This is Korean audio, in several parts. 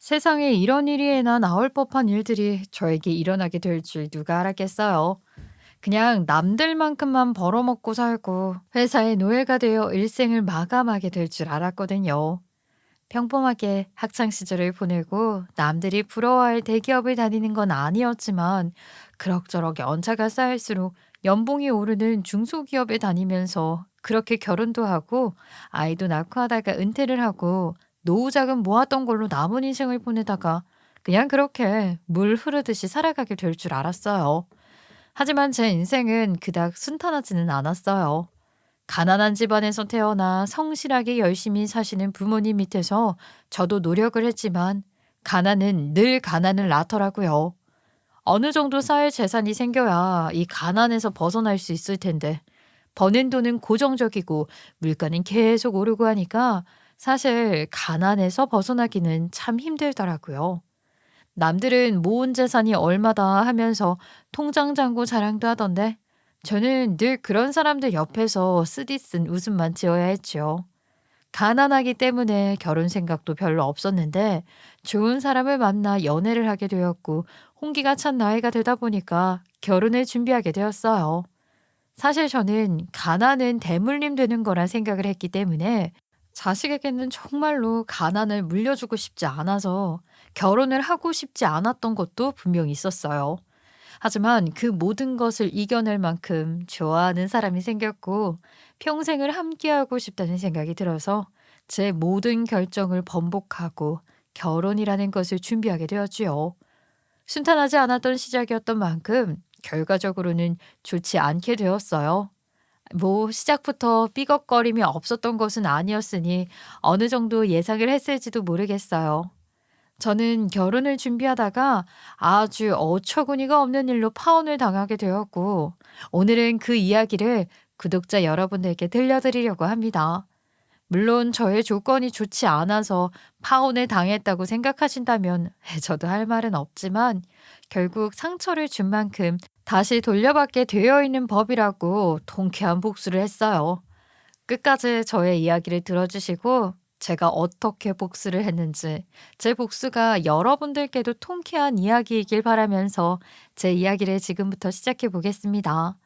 세상에 이런 일이나 나올 법한 일들이 저에게 일어나게 될 줄 누가 알았겠어요. 그냥 남들만큼만 벌어먹고 살고 회사의 노예가 되어 일생을 마감하게 될 줄 알았거든요. 평범하게 학창 시절을 보내고 남들이 부러워할 대기업을 다니는 건 아니었지만 그럭저럭 연차가 쌓일수록 연봉이 오르는 중소기업에 다니면서 그렇게 결혼도 하고 아이도 낳고 하다가 은퇴를 하고 노후 자금 모았던 걸로 남은 인생을 보내다가 그냥 그렇게 물 흐르듯이 살아가게 될 줄 알았어요. 하지만 제 인생은 그닥 순탄하지는 않았어요. 가난한 집안에서 태어나 성실하게 열심히 사시는 부모님 밑에서 저도 노력을 했지만 가난은 늘 가난을 낳더라고요. 어느 정도 쌓일 재산이 생겨야 이 가난에서 벗어날 수 있을 텐데 버는 돈은 고정적이고 물가는 계속 오르고 하니까 사실 가난에서 벗어나기는 참 힘들더라고요. 남들은 모은 재산이 얼마다 하면서 통장 잔고 자랑도 하던데 저는 늘 그런 사람들 옆에서 쓰디쓴 웃음만 지어야 했죠. 가난하기 때문에 결혼 생각도 별로 없었는데 좋은 사람을 만나 연애를 하게 되었고 홍기가 찬 나이가 되다 보니까 결혼을 준비하게 되었어요. 사실 저는 가난은 대물림 되는 거란 생각을 했기 때문에 자식에게는 정말로 가난을 물려주고 싶지 않아서 결혼을 하고 싶지 않았던 것도 분명히 있었어요. 하지만 그 모든 것을 이겨낼 만큼 좋아하는 사람이 생겼고 평생을 함께하고 싶다는 생각이 들어서 제 모든 결정을 번복하고 결혼이라는 것을 준비하게 되었지요. 순탄하지 않았던 시작이었던 만큼 결과적으로는 좋지 않게 되었어요. 뭐 시작부터 삐걱거림이 없었던 것은 아니었으니 어느 정도 예상을 했을지도 모르겠어요. 저는 결혼을 준비하다가 아주 어처구니가 없는 일로 파혼을 당하게 되었고, 오늘은 그 이야기를 구독자 여러분들께 들려드리려고 합니다. 물론 저의 조건이 좋지 않아서 파혼을 당했다고 생각하신다면 저도 할 말은 없지만 결국 상처를 준 만큼 다시 돌려받게 되어 있는 법이라고 통쾌한 복수를 했어요. 끝까지 저의 이야기를 들어주시고 제가 어떻게 복수를 했는지 제 복수가 여러분들께도 통쾌한 이야기이길 바라면서 제 이야기를 지금부터 시작해 보겠습니다.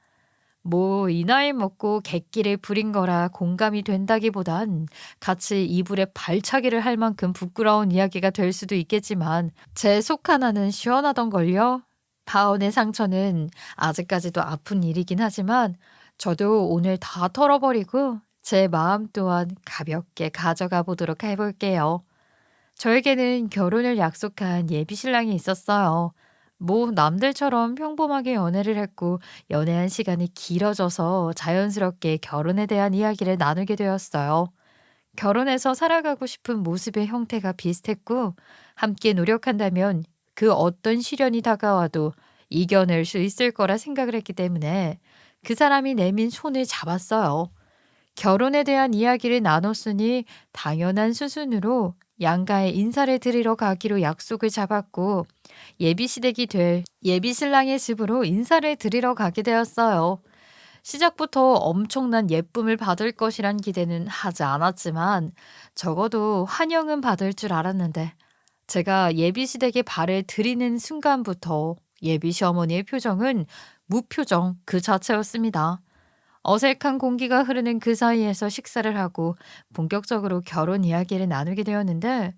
뭐 이 나이 먹고 객기를 부린 거라 공감이 된다기보단 같이 이불에 발차기를 할 만큼 부끄러운 이야기가 될 수도 있겠지만 제 속 하나는 시원하던걸요. 파혼의 상처는 아직까지도 아픈 일이긴 하지만 저도 오늘 다 털어버리고 제 마음 또한 가볍게 가져가 보도록 해볼게요. 저에게는 결혼을 약속한 예비 신랑이 있었어요. 뭐 남들처럼 평범하게 연애를 했고 연애한 시간이 길어져서 자연스럽게 결혼에 대한 이야기를 나누게 되었어요. 결혼해서 살아가고 싶은 모습의 형태가 비슷했고 함께 노력한다면 그 어떤 시련이 다가와도 이겨낼 수 있을 거라 생각을 했기 때문에 그 사람이 내민 손을 잡았어요. 결혼에 대한 이야기를 나눴으니 당연한 수순으로 양가에 인사를 드리러 가기로 약속을 잡았고 예비 시댁이 될 예비 신랑의 집으로 인사를 드리러 가게 되었어요. 시작부터 엄청난 예쁨을 받을 것이란 기대는 하지 않았지만 적어도 환영은 받을 줄 알았는데 제가 예비 시댁에 발을 들이는 순간부터 예비 시어머니의 표정은 무표정 그 자체였습니다. 어색한 공기가 흐르는 그 사이에서 식사를 하고 본격적으로 결혼 이야기를 나누게 되었는데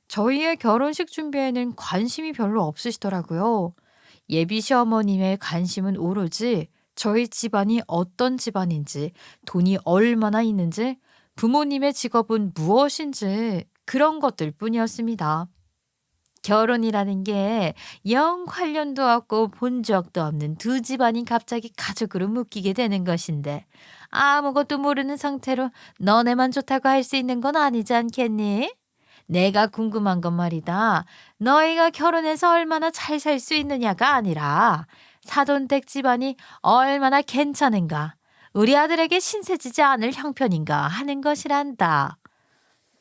저희의 결혼식 준비에는 관심이 별로 없으시더라고요. 예비 시어머님의 관심은 오로지 저희 집안이 어떤 집안인지, 돈이 얼마나 있는지, 부모님의 직업은 무엇인지 그런 것들 뿐이었습니다. 결혼이라는 게 영 관련도 없고 본 적도 없는 두 집안이 갑자기 가족으로 묶이게 되는 것인데 아무것도 모르는 상태로 너네만 좋다고 할 수 있는 건 아니지 않겠니? 내가 궁금한 건 말이다. 너희가 결혼해서 얼마나 잘 살 수 있느냐가 아니라 사돈댁 집안이 얼마나 괜찮은가, 우리 아들에게 신세지지 않을 형편인가 하는 것이란다.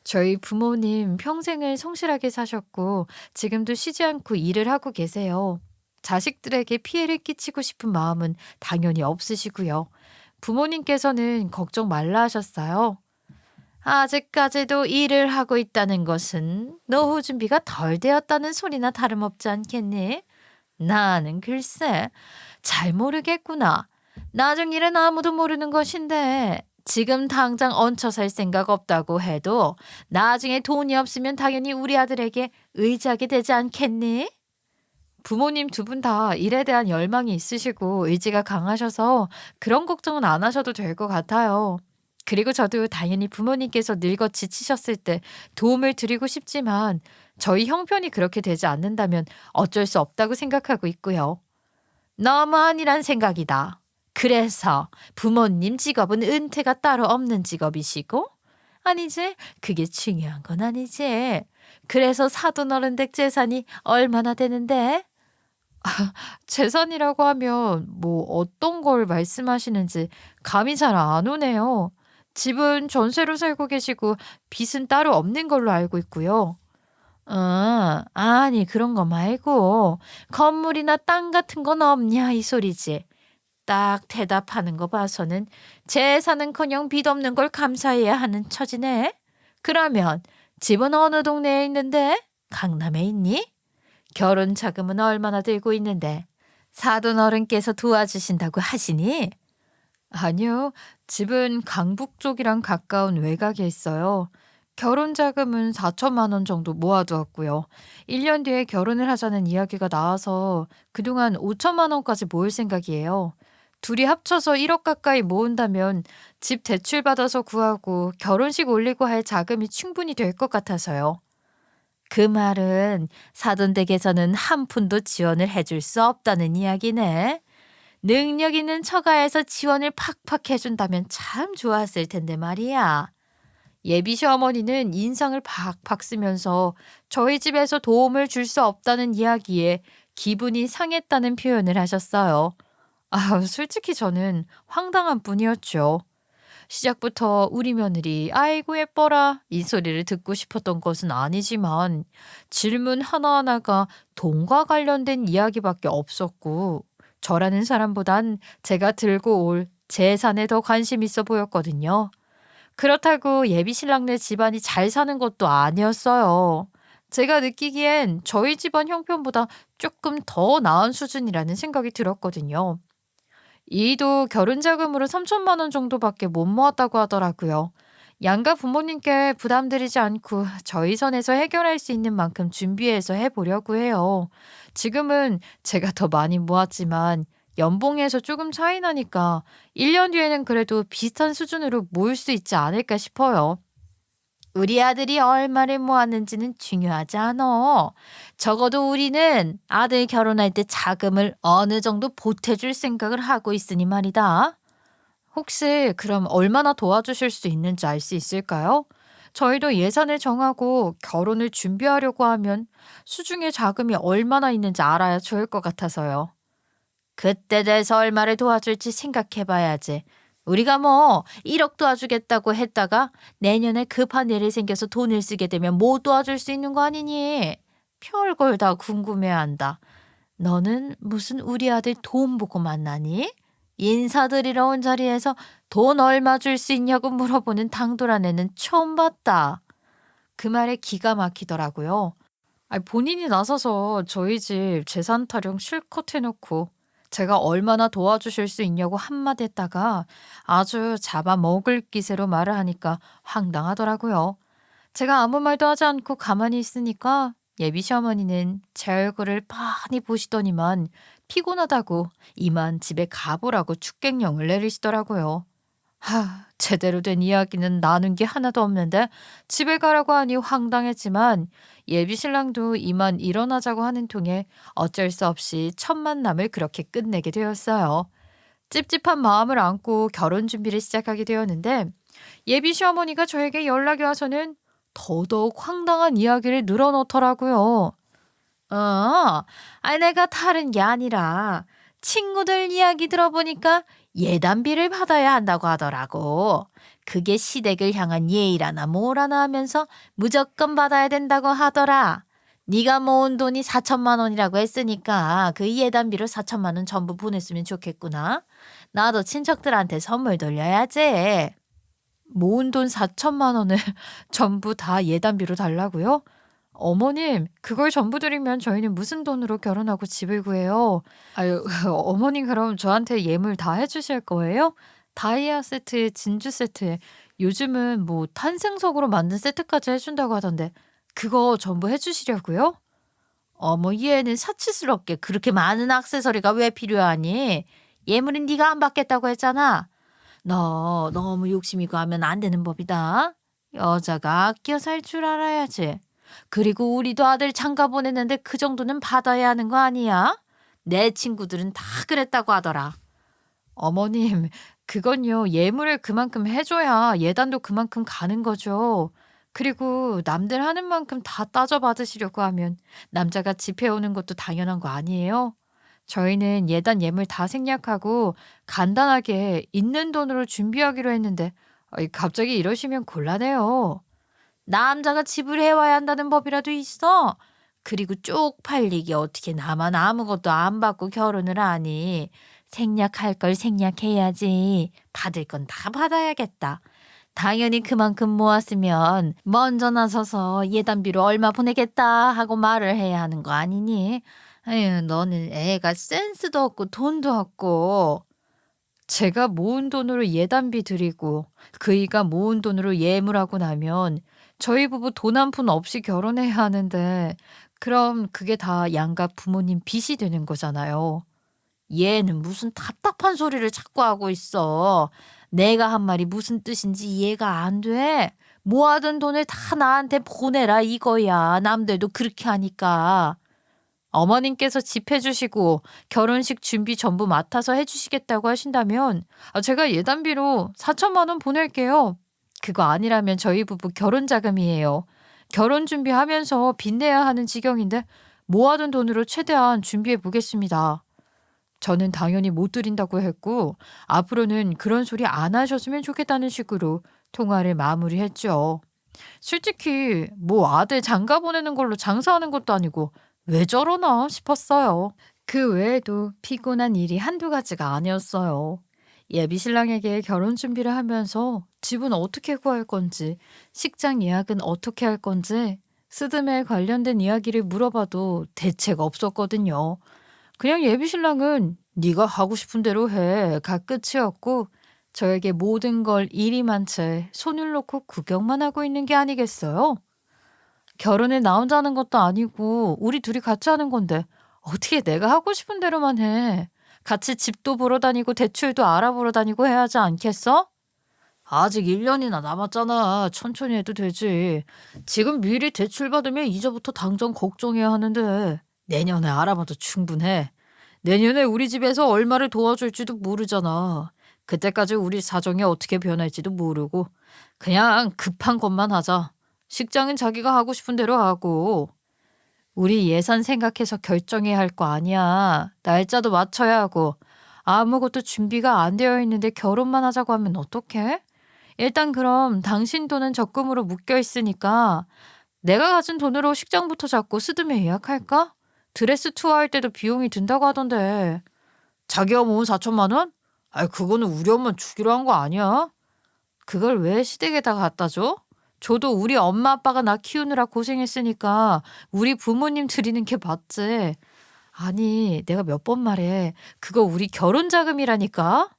저희 부모님 평생을 성실하게 사셨고 지금도 쉬지 않고 일을 하고 계세요. 자식들에게 피해를 끼치고 싶은 마음은 당연히 없으시고요. 부모님께서는 걱정 말라 하셨어요. 아직까지도 일을 하고 있다는 것은 노후 준비가 덜 되었다는 소리나 다름없지 않겠니? 나는 글쎄, 잘 모르겠구나. 나중 일은 아무도 모르는 것인데, 지금 당장 얹혀 살 생각 없다고 해도, 나중에 돈이 없으면 당연히 우리 아들에게 의지하게 되지 않겠니? 부모님 두 분 다 일에 대한 열망이 있으시고 의지가 강하셔서 그런 걱정은 안 하셔도 될 것 같아요. 그리고 저도 당연히 부모님께서 늙어 지치셨을 때 도움을 드리고 싶지만 저희 형편이 그렇게 되지 않는다면 어쩔 수 없다고 생각하고 있고요. 너무한 이란 생각이다. 그래서 부모님 직업은 은퇴가 따로 없는 직업이시고? 아니지, 그게 중요한 건 아니지. 그래서 사돈 어른댁 재산이 얼마나 되는데? 재산이라고 하면 뭐 어떤 걸 말씀하시는지 감이 잘 안 오네요. 집은 전세로 살고 계시고 빚은 따로 없는 걸로 알고 있고요. 아니 그런 거 말고 건물이나 땅 같은 건 없냐 이 소리지. 딱 대답하는 거 봐서는 재산은커녕 빚 없는 걸 감사해야 하는 처지네. 그러면 집은 어느 동네에 있는데? 강남에 있니? 결혼 자금은 얼마나 들고 있는데 사돈 어른께서 도와주신다고 하시니? 아니요. 집은 강북 쪽이랑 가까운 외곽에 있어요. 결혼 자금은 4천만 원 정도 모아두었고요. 1년 뒤에 결혼을 하자는 이야기가 나와서 그동안 5천만 원까지 모을 생각이에요. 둘이 합쳐서 1억 가까이 모은다면 집 대출 받아서 구하고 결혼식 올리고 할 자금이 충분히 될 것 같아서요. 그 말은 사돈 댁에서는 한 푼도 지원을 해줄 수 없다는 이야기네. 능력 있는 처가에서 지원을 팍팍 해준다면 참 좋았을 텐데 말이야. 예비 시어머니는 인상을 팍팍 쓰면서 저희 집에서 도움을 줄 수 없다는 이야기에 기분이 상했다는 표현을 하셨어요. 솔직히 저는 황당한 뿐이었죠. 시작부터 우리 며느리 아이고 예뻐라 이 소리를 듣고 싶었던 것은 아니지만 질문 하나하나가 돈과 관련된 이야기밖에 없었고 저라는 사람보단 제가 들고 올 재산에 더 관심 있어 보였거든요. 그렇다고 예비 신랑네 집안이 잘 사는 것도 아니었어요. 제가 느끼기엔 저희 집안 형편보다 조금 더 나은 수준이라는 생각이 들었거든요. 이도 결혼 자금으로 3천만 원 정도밖에 못 모았다고 하더라고요. 양가 부모님께 부담드리지 않고 저희 선에서 해결할 수 있는 만큼 준비해서 해보려고 해요. 지금은 제가 더 많이 모았지만 연봉에서 조금 차이 나니까 1년 뒤에는 그래도 비슷한 수준으로 모을 수 있지 않을까 싶어요. 우리 아들이 얼마를 모았는지는 중요하지 않아. 적어도 우리는 아들 결혼할 때 자금을 어느 정도 보태줄 생각을 하고 있으니 말이다. 혹시 그럼 얼마나 도와주실 수 있는지 알 수 있을까요? 저희도 예산을 정하고 결혼을 준비하려고 하면 수중에 자금이 얼마나 있는지 알아야 좋을 것 같아서요. 그때 돼서 얼마를 도와줄지 생각해 봐야지. 우리가 뭐 1억 도와주겠다고 했다가 내년에 급한 일이 생겨서 돈을 쓰게 되면 못 도와줄 수 있는 거 아니니? 별걸 다 궁금해한다. 너는 무슨 우리 아들 돈 보고 만나니? 인사드리러 온 자리에서 돈 얼마 줄 수 있냐고 물어보는 당돌한 애는 처음 봤다. 그 말에 기가 막히더라고요. 본인이 나서서 저희 집 재산 타령 실컷 해놓고 제가 얼마나 도와주실 수 있냐고 한마디 했다가 아주 잡아먹을 기세로 말을 하니까 황당하더라고요. 제가 아무 말도 하지 않고 가만히 있으니까 예비 시어머니는 제 얼굴을 빤히 보시더니만 피곤하다고 이만 집에 가보라고 축객령을 내리시더라고요. 제대로 된 이야기는 나눈 게 하나도 없는데 집에 가라고 하니 황당했지만 예비 신랑도 이만 일어나자고 하는 통에 어쩔 수 없이 첫 만남을 그렇게 끝내게 되었어요. 찝찝한 마음을 안고 결혼 준비를 시작하게 되었는데 예비 시어머니가 저에게 연락이 와서는 더더욱 황당한 이야기를 늘어놓더라고요. 내가 다른 게 아니라 친구들 이야기 들어보니까 예단비를 받아야 한다고 하더라고. 그게 시댁을 향한 예의라나 뭐라나 하면서 무조건 받아야 된다고 하더라. 네가 모은 돈이 4천만 원이라고 했으니까 그 예단비로 4천만 원 전부 보냈으면 좋겠구나. 나도 친척들한테 선물 돌려야지. 모은 돈 4천만 원을 전부 다 예단비로 달라고요? 어머님, 그걸 전부 드리면 저희는 무슨 돈으로 결혼하고 집을 구해요? 아유, 어머님 그럼 저한테 예물 다 해주실 거예요? 다이아 세트에 진주 세트에 요즘은 뭐 탄생석으로 만든 세트까지 해준다고 하던데 그거 전부 해주시려고요? 어머, 얘는 사치스럽게 그렇게 많은 액세서리가 왜 필요하니? 예물은 네가 안 받겠다고 했잖아. 너 너무 욕심이고 하면 안 되는 법이다. 여자가 아껴 살 줄 알아야지. 그리고 우리도 아들 장가 보냈는데 그 정도는 받아야 하는 거 아니야? 내 친구들은 다 그랬다고 하더라. 어머님, 그건요, 예물을 그만큼 해줘야 예단도 그만큼 가는 거죠. 그리고 남들 하는 만큼 다 따져받으시려고 하면 남자가 집해오는 것도 당연한 거 아니에요? 저희는 예단 예물 다 생략하고 간단하게 있는 돈으로 준비하기로 했는데 갑자기 이러시면 곤란해요. 남자가 지불해와야 한다는 법이라도 있어? 그리고 쪽팔리게 어떻게 나만 아무것도 안 받고 결혼을 하니? 생략할 걸 생략해야지. 받을 건 다 받아야겠다. 당연히 그만큼 모았으면 먼저 나서서 예단비로 얼마 보내겠다 하고 말을 해야 하는 거 아니니? 아유, 너는 애가 센스도 없고 돈도 없고. 제가 모은 돈으로 예단비 드리고 그이가 모은 돈으로 예물하고 나면 저희 부부 돈 한 푼 없이 결혼해야 하는데 그럼 그게 다 양가 부모님 빚이 되는 거잖아요. 얘는 무슨 답답한 소리를 자꾸 하고 있어. 내가 한 말이 무슨 뜻인지 이해가 안 돼. 모아둔 돈을 다 나한테 보내라 이거야. 남들도 그렇게 하니까. 어머님께서 집 해주시고 결혼식 준비 전부 맡아서 해주시겠다고 하신다면 제가 예단비로 4천만 원 보낼게요. 그거 아니라면 저희 부부 결혼 자금이에요. 결혼 준비하면서 빚내야 하는 지경인데 모아둔 돈으로 최대한 준비해 보겠습니다. 저는 당연히 못 드린다고 했고 앞으로는 그런 소리 안 하셨으면 좋겠다는 식으로 통화를 마무리했죠. 솔직히 뭐 아들 장가 보내는 걸로 장사하는 것도 아니고 왜 저러나 싶었어요. 그 외에도 피곤한 일이 한두 가지가 아니었어요. 예비 신랑에게 결혼 준비를 하면서 집은 어떻게 구할 건지, 식장 예약은 어떻게 할 건지, 스드메 관련된 이야기를 물어봐도 대책 없었거든요. 그냥 예비 신랑은 네가 하고 싶은 대로 해가 끝이었고 저에게 모든 걸 일이 채 손을 놓고 구경만 하고 있는 게 아니겠어요? 결혼에 나 혼자 하는 것도 아니고 우리 둘이 같이 하는 건데 어떻게 내가 하고 싶은 대로만 해. 같이 집도 보러 다니고 대출도 알아보러 다니고 해야 하지 않겠어? 아직 1년이나 남았잖아. 천천히 해도 되지. 지금 미리 대출 받으면 이제부터 당장 걱정해야 하는데 내년에 알아봐도 충분해. 내년에 우리 집에서 얼마를 도와줄지도 모르잖아. 그때까지 우리 사정이 어떻게 변할지도 모르고 그냥 급한 것만 하자. 식장은 자기가 하고 싶은 대로 하고. 우리 예산 생각해서 결정해야 할 거 아니야. 날짜도 맞춰야 하고. 아무것도 준비가 안 되어 있는데 결혼만 하자고 하면 어떡해? 일단 그럼 당신 돈은 적금으로 묶여 있으니까 내가 가진 돈으로 식장부터 잡고 스드메 예약할까? 드레스 투어 할 때도 비용이 든다고 하던데. 자기가 모은 4천만 원? 그거는 우리 엄마 주기로 한 거 아니야? 그걸 왜 시댁에다 갖다 줘? 저도 우리 엄마 아빠가 나 키우느라 고생했으니까 우리 부모님 드리는 게 맞지. 아니, 내가 몇 번 말해. 그거 우리 결혼 자금이라니까?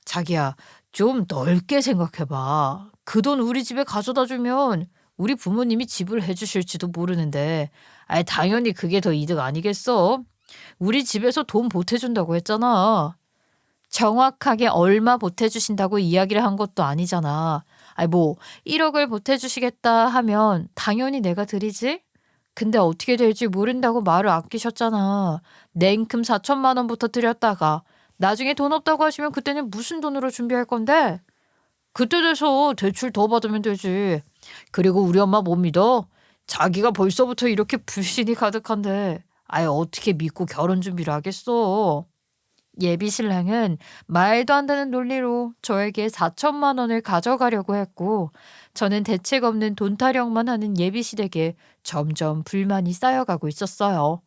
자기야, 좀 넓게 생각해봐. 그 돈 우리 집에 가져다 주면 우리 부모님이 지불해 주실지도 모르는데, 당연히 그게 더 이득 아니겠어? 우리 집에서 돈 보태준다고 했잖아. 정확하게 얼마 보태주신다고 이야기를 한 것도 아니잖아. 뭐 1억을 보태주시겠다 하면 당연히 내가 드리지? 근데 어떻게 될지 모른다고 말을 아끼셨잖아. 냉큼 4천만 원부터 드렸다가 나중에 돈 없다고 하시면 그때는 무슨 돈으로 준비할 건데? 그때 돼서 대출 더 받으면 되지. 그리고 우리 엄마 못 믿어? 자기가 벌써부터 이렇게 불신이 가득한데 어떻게 믿고 결혼 준비를 하겠어? 예비 신랑은 말도 안 되는 논리로 저에게 4천만 원을 가져가려고 했고 저는 대책 없는 돈 타령만 하는 예비 시댁에 점점 불만이 쌓여가고 있었어요.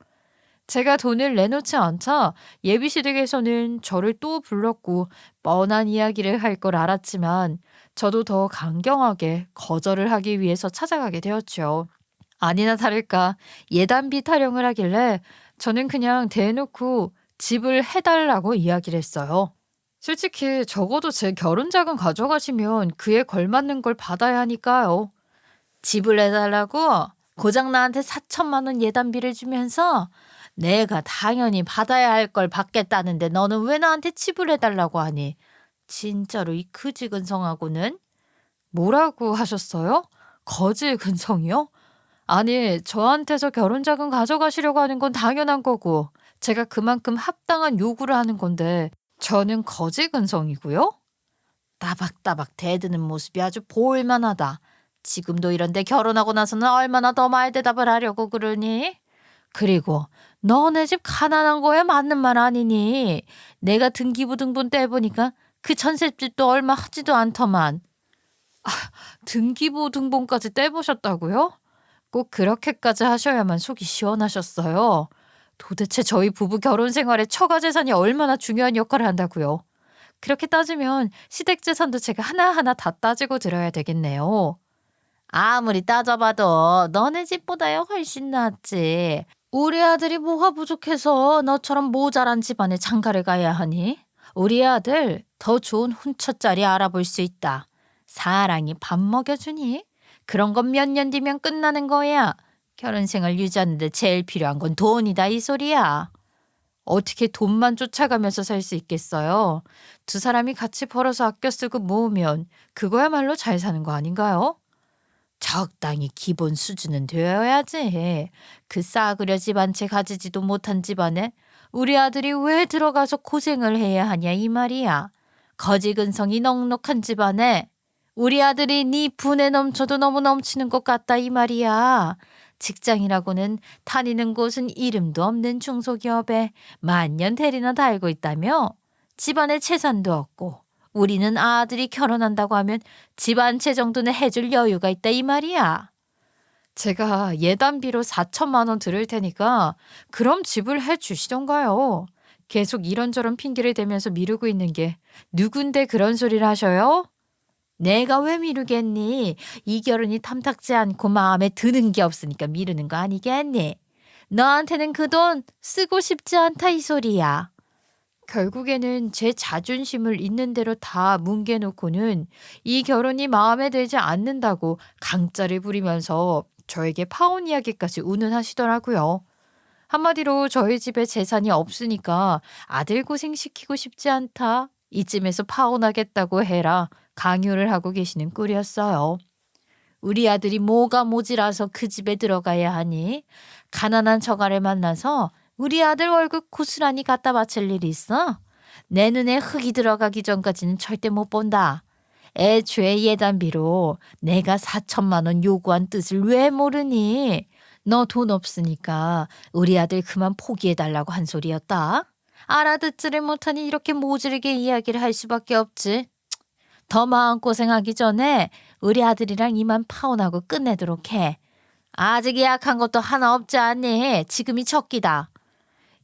제가 돈을 내놓지 않자 예비 시댁에서는 저를 또 불렀고 뻔한 이야기를 할 걸 알았지만 저도 더 강경하게 거절을 하기 위해서 찾아가게 되었죠. 아니나 다를까 예단비 타령을 하길래 저는 그냥 대놓고 집을 해달라고 이야기를 했어요. 솔직히 적어도 제 결혼 자금 가져가시면 그에 걸맞는 걸 받아야 하니까요. 집을 해달라고 고작 나한테 4천만 원 예단비를 주면서 내가 당연히 받아야 할 걸 받겠다는데 너는 왜 나한테 집을 해달라고 하니? 진짜로 이 그지근성하고는. 뭐라고 하셨어요? 거지근성이요? 아니, 저한테서 결혼자금 가져가시려고 하는 건 당연한 거고, 제가 그만큼 합당한 요구를 하는 건데, 저는 거지근성이고요? 따박따박 대드는 모습이 아주 보일만하다. 지금도 이런데 결혼하고 나서는 얼마나 더 말대답을 하려고 그러니? 그리고 너네 집 가난한 거에 맞는 말 아니니? 내가 등기부등본 떼보니까 그 전셋집도 얼마 하지도 않더만. 등기부등본까지 떼보셨다고요? 꼭 그렇게까지 하셔야만 속이 시원하셨어요. 도대체 저희 부부 결혼 생활에 처가 재산이 얼마나 중요한 역할을 한다고요. 그렇게 따지면 시댁 재산도 제가 하나하나 다 따지고 들어야 되겠네요. 아무리 따져봐도 너네 집보다야 훨씬 낫지. 우리 아들이 뭐가 부족해서 너처럼 모자란 집안에 장가를 가야 하니? 우리 아들 더 좋은 hun처자리 알아볼 수 있다. 사랑이 밥 먹여주니? 그런 건 몇 년 뒤면 끝나는 거야. 결혼 생활 유지하는데 제일 필요한 건 돈이다 이 소리야. 어떻게 돈만 쫓아가면서 살 수 있겠어요? 두 사람이 같이 벌어서 아껴 쓰고 모으면 그거야말로 잘 사는 거 아닌가요? 적당히 기본 수준은 되어야지. 그 싸구려 집 한 채 가지지도 못한 집안에 우리 아들이 왜 들어가서 고생을 해야 하냐 이 말이야. 거지근성이 넉넉한 집안에 우리 아들이 네 분에 넘쳐도 너무 넘치는 것 같다 이 말이야. 직장이라고는 다니는 곳은 이름도 없는 중소기업에 만년 대리나 달고 있다며? 집안에 재산도 없고 우리는 아들이 결혼한다고 하면 집 한 채 정도는 해줄 여유가 있다 이 말이야. 제가 예단비로 4천만 원 들을 테니까 그럼 집을 해주시던가요. 계속 이런저런 핑계를 대면서 미루고 있는 게 누군데 그런 소리를 하셔요? 내가 왜 미루겠니? 이 결혼이 탐탁지 않고 마음에 드는 게 없으니까 미루는 거 아니겠니? 너한테는 그 돈 쓰고 싶지 않다 이 소리야. 결국에는 제 자존심을 있는 대로 다 뭉개놓고는 이 결혼이 마음에 들지 않는다고 강짜를 부리면서 저에게 파혼 이야기까지 운운하시더라고요. 한마디로 저희 집에 재산이 없으니까 아들 고생시키고 싶지 않다. 이쯤에서 파혼하겠다고 해라. 강요를 하고 계시는 꼴이었어요. 우리 아들이 뭐가 모자라서 그 집에 들어가야 하니? 가난한 처가를 만나서 우리 아들 월급 고스란히 갖다 바칠 일이 있어? 내 눈에 흙이 들어가기 전까지는 절대 못 본다. 애초에 예단비로 내가 4천만 원 요구한 뜻을 왜 모르니? 너 돈 없으니까 우리 아들 그만 포기해달라고 한 소리였다. 알아듣지를 못하니 이렇게 모질게 이야기를 할 수밖에 없지. 더 마음고생하기 전에 우리 아들이랑 이만 파혼하고 끝내도록 해. 아직 예약한 것도 하나 없지 않니? 지금이 적기다.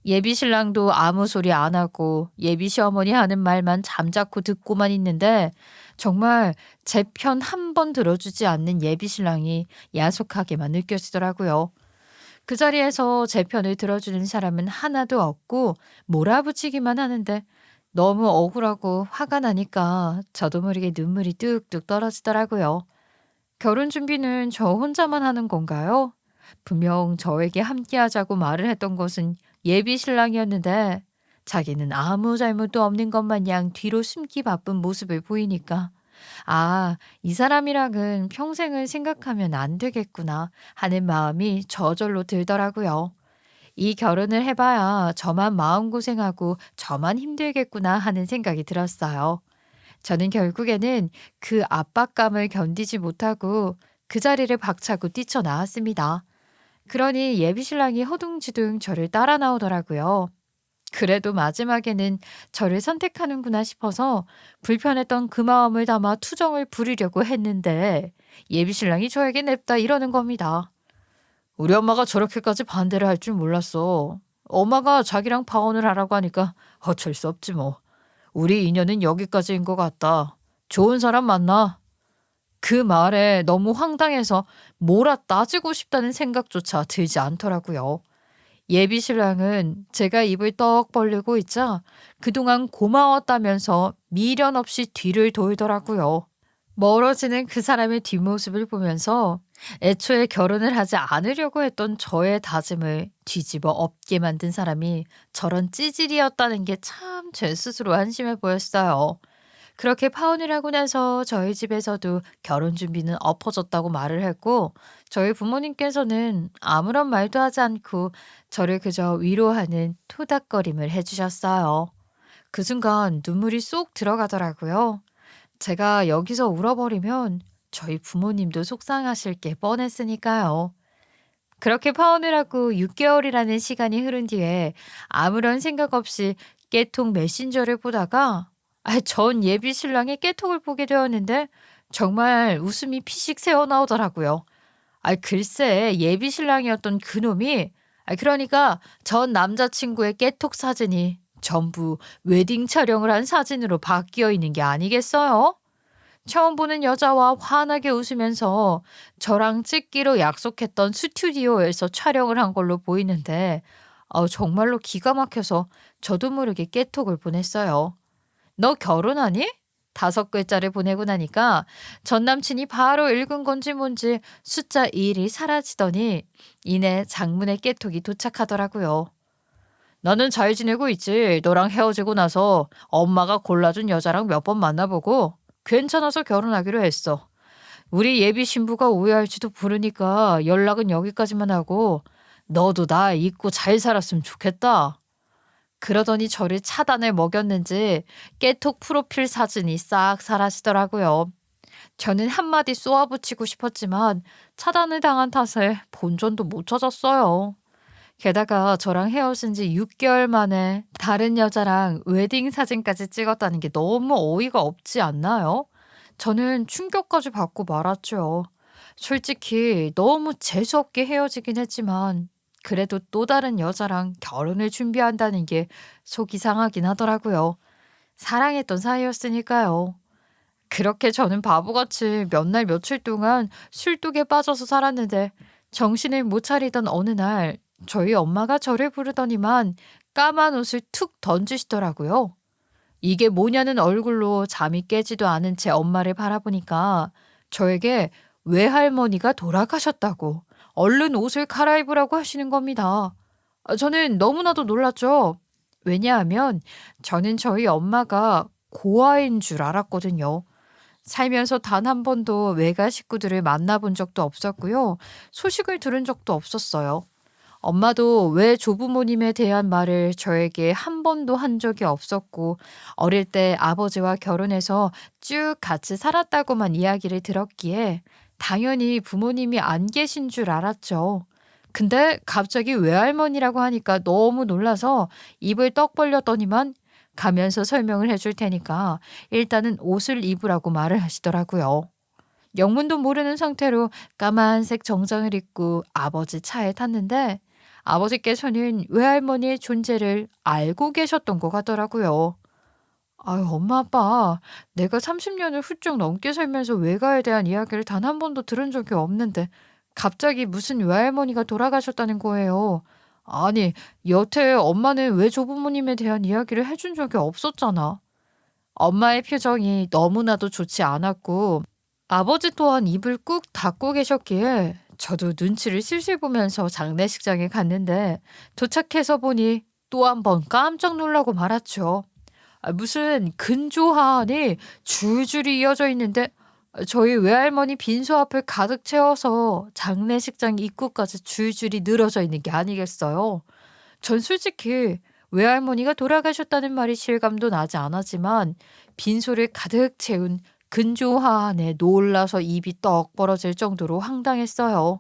예비 신랑도 아무 소리 안 하고 예비 시어머니 하는 말만 잠자코 듣고만 있는데 정말 제 편 한 번 들어주지 않는 예비 신랑이 야속하게만 느껴지더라고요. 그 자리에서 제 편을 들어주는 사람은 하나도 없고 몰아붙이기만 하는데 너무 억울하고 화가 나니까 저도 모르게 눈물이 뚝뚝 떨어지더라고요. 결혼 준비는 저 혼자만 하는 건가요? 분명 저에게 함께하자고 말을 했던 것은 예비 신랑이었는데 자기는 아무 잘못도 없는 것 마냥 뒤로 숨기 바쁜 모습을 보이니까 이 사람이랑은 평생을 생각하면 안 되겠구나 하는 마음이 저절로 들더라고요. 이 결혼을 해봐야 저만 마음고생하고 저만 힘들겠구나 하는 생각이 들었어요. 저는 결국에는 그 압박감을 견디지 못하고 그 자리를 박차고 뛰쳐나왔습니다. 그러니 예비신랑이 허둥지둥 저를 따라 나오더라고요. 그래도 마지막에는 저를 선택하는구나 싶어서 불편했던 그 마음을 담아 투정을 부리려고 했는데 예비신랑이 저에게 냅다 이러는 겁니다. 우리 엄마가 저렇게까지 반대를 할 줄 몰랐어. 엄마가 자기랑 파혼을 하라고 하니까 어쩔 수 없지 뭐. 우리 인연은 여기까지인 것 같다. 좋은 사람 만나. 그 말에 너무 황당해서 몰아 따지고 싶다는 생각조차 들지 않더라고요. 예비 신랑은 제가 입을 떡 벌리고 있자 그동안 고마웠다면서 미련 없이 뒤를 돌더라고요. 멀어지는 그 사람의 뒷모습을 보면서 애초에 결혼을 하지 않으려고 했던 저의 다짐을 뒤집어 엎게 만든 사람이 저런 찌질이었다는 게 참 제 스스로 한심해 보였어요. 그렇게 파혼을 하고 나서 저희 집에서도 결혼 준비는 엎어졌다고 말을 했고, 저희 부모님께서는 아무런 말도 하지 않고 저를 그저 위로하는 토닥거림을 해주셨어요. 그 순간 눈물이 쏙 들어가더라고요. 제가 여기서 울어버리면 저희 부모님도 속상하실 게 뻔했으니까요. 그렇게 파혼을 하고 6개월이라는 시간이 흐른 뒤에 아무런 생각 없이 깨톡 메신저를 보다가 전 예비 신랑의 깨톡을 보게 되었는데 정말 웃음이 피식 새어나오더라고요. 글쎄 예비 신랑이었던 그놈이 그러니까 전 남자친구의 깨톡 사진이 전부 웨딩 촬영을 한 사진으로 바뀌어 있는 게 아니겠어요? 처음 보는 여자와 환하게 웃으면서 저랑 찍기로 약속했던 스튜디오에서 촬영을 한 걸로 보이는데 정말로 기가 막혀서 저도 모르게 깨톡을 보냈어요. "너 결혼하니?" 5글자를 보내고 나니까 전 남친이 바로 읽은 건지 뭔지 숫자 1이 사라지더니 이내 장문의 깨톡이 도착하더라고요. "나는 잘 지내고 있지. 너랑 헤어지고 나서 엄마가 골라준 여자랑 몇 번 만나보고 괜찮아서 결혼하기로 했어. 우리 예비 신부가 오해할지도 모르니까 연락은 여기까지만 하고 너도 나 잊고 잘 살았으면 좋겠다." 그러더니 저를 차단을 먹였는지 깨톡 프로필 사진이 싹 사라지더라고요. 저는 한마디 쏘아붙이고 싶었지만 차단을 당한 탓에 본전도 못 찾았어요. 게다가 저랑 헤어진 지 6개월 만에 다른 여자랑 웨딩 사진까지 찍었다는 게 너무 어이가 없지 않나요? 저는 충격까지 받고 말았죠. 솔직히 너무 재수없게 헤어지긴 했지만 그래도 또 다른 여자랑 결혼을 준비한다는 게 속이 상하긴 하더라고요. 사랑했던 사이였으니까요. 그렇게 저는 바보같이 몇 날 며칠 동안 술독에 빠져서 살았는데 정신을 못 차리던 어느 날 저희 엄마가 저를 부르더니만 까만 옷을 툭 던지시더라고요. 이게 뭐냐는 얼굴로 잠이 깨지도 않은 제 엄마를 바라보니까 저에게 외할머니가 돌아가셨다고 얼른 옷을 갈아입으라고 하시는 겁니다. 저는 너무나도 놀랐죠. 왜냐하면 저는 저희 엄마가 고아인 줄 알았거든요. 살면서 단 한 번도 외가 식구들을 만나본 적도 없었고요. 소식을 들은 적도 없었어요. 엄마도 외 조부모님에 대한 말을 저에게 한 번도 한 적이 없었고, 어릴 때 아버지와 결혼해서 쭉 같이 살았다고만 이야기를 들었기에 당연히 부모님이 안 계신 줄 알았죠. 근데 갑자기 외할머니라고 하니까 너무 놀라서 입을 떡 벌렸더니만 가면서 설명을 해줄 테니까 일단은 옷을 입으라고 말을 하시더라고요. 영문도 모르는 상태로 까만색 정장을 입고 아버지 차에 탔는데 아버지께서는 외할머니의 존재를 알고 계셨던 것 같더라고요. 아유, 엄마, 아빠, 내가 30년을 훌쩍 넘게 살면서 외가에 대한 이야기를 단 한 번도 들은 적이 없는데 갑자기 무슨 외할머니가 돌아가셨다는 거예요. 아니, 여태 엄마는 외조부모님에 대한 이야기를 해준 적이 없었잖아. 엄마의 표정이 너무나도 좋지 않았고 아버지 또한 입을 꾹 닫고 계셨기에 저도 눈치를 슬슬 보면서 장례식장에 갔는데 도착해서 보니 또 한 번 깜짝 놀라고 말았죠. 무슨 근조한이 줄줄이 이어져 있는데 저희 외할머니 빈소 앞을 가득 채워서 장례식장 입구까지 줄줄이 늘어져 있는 게 아니겠어요. 전 솔직히 외할머니가 돌아가셨다는 말이 실감도 나지 않았지만 빈소를 가득 채운 근조화안에 놀라서 입이 떡 벌어질 정도로 황당했어요.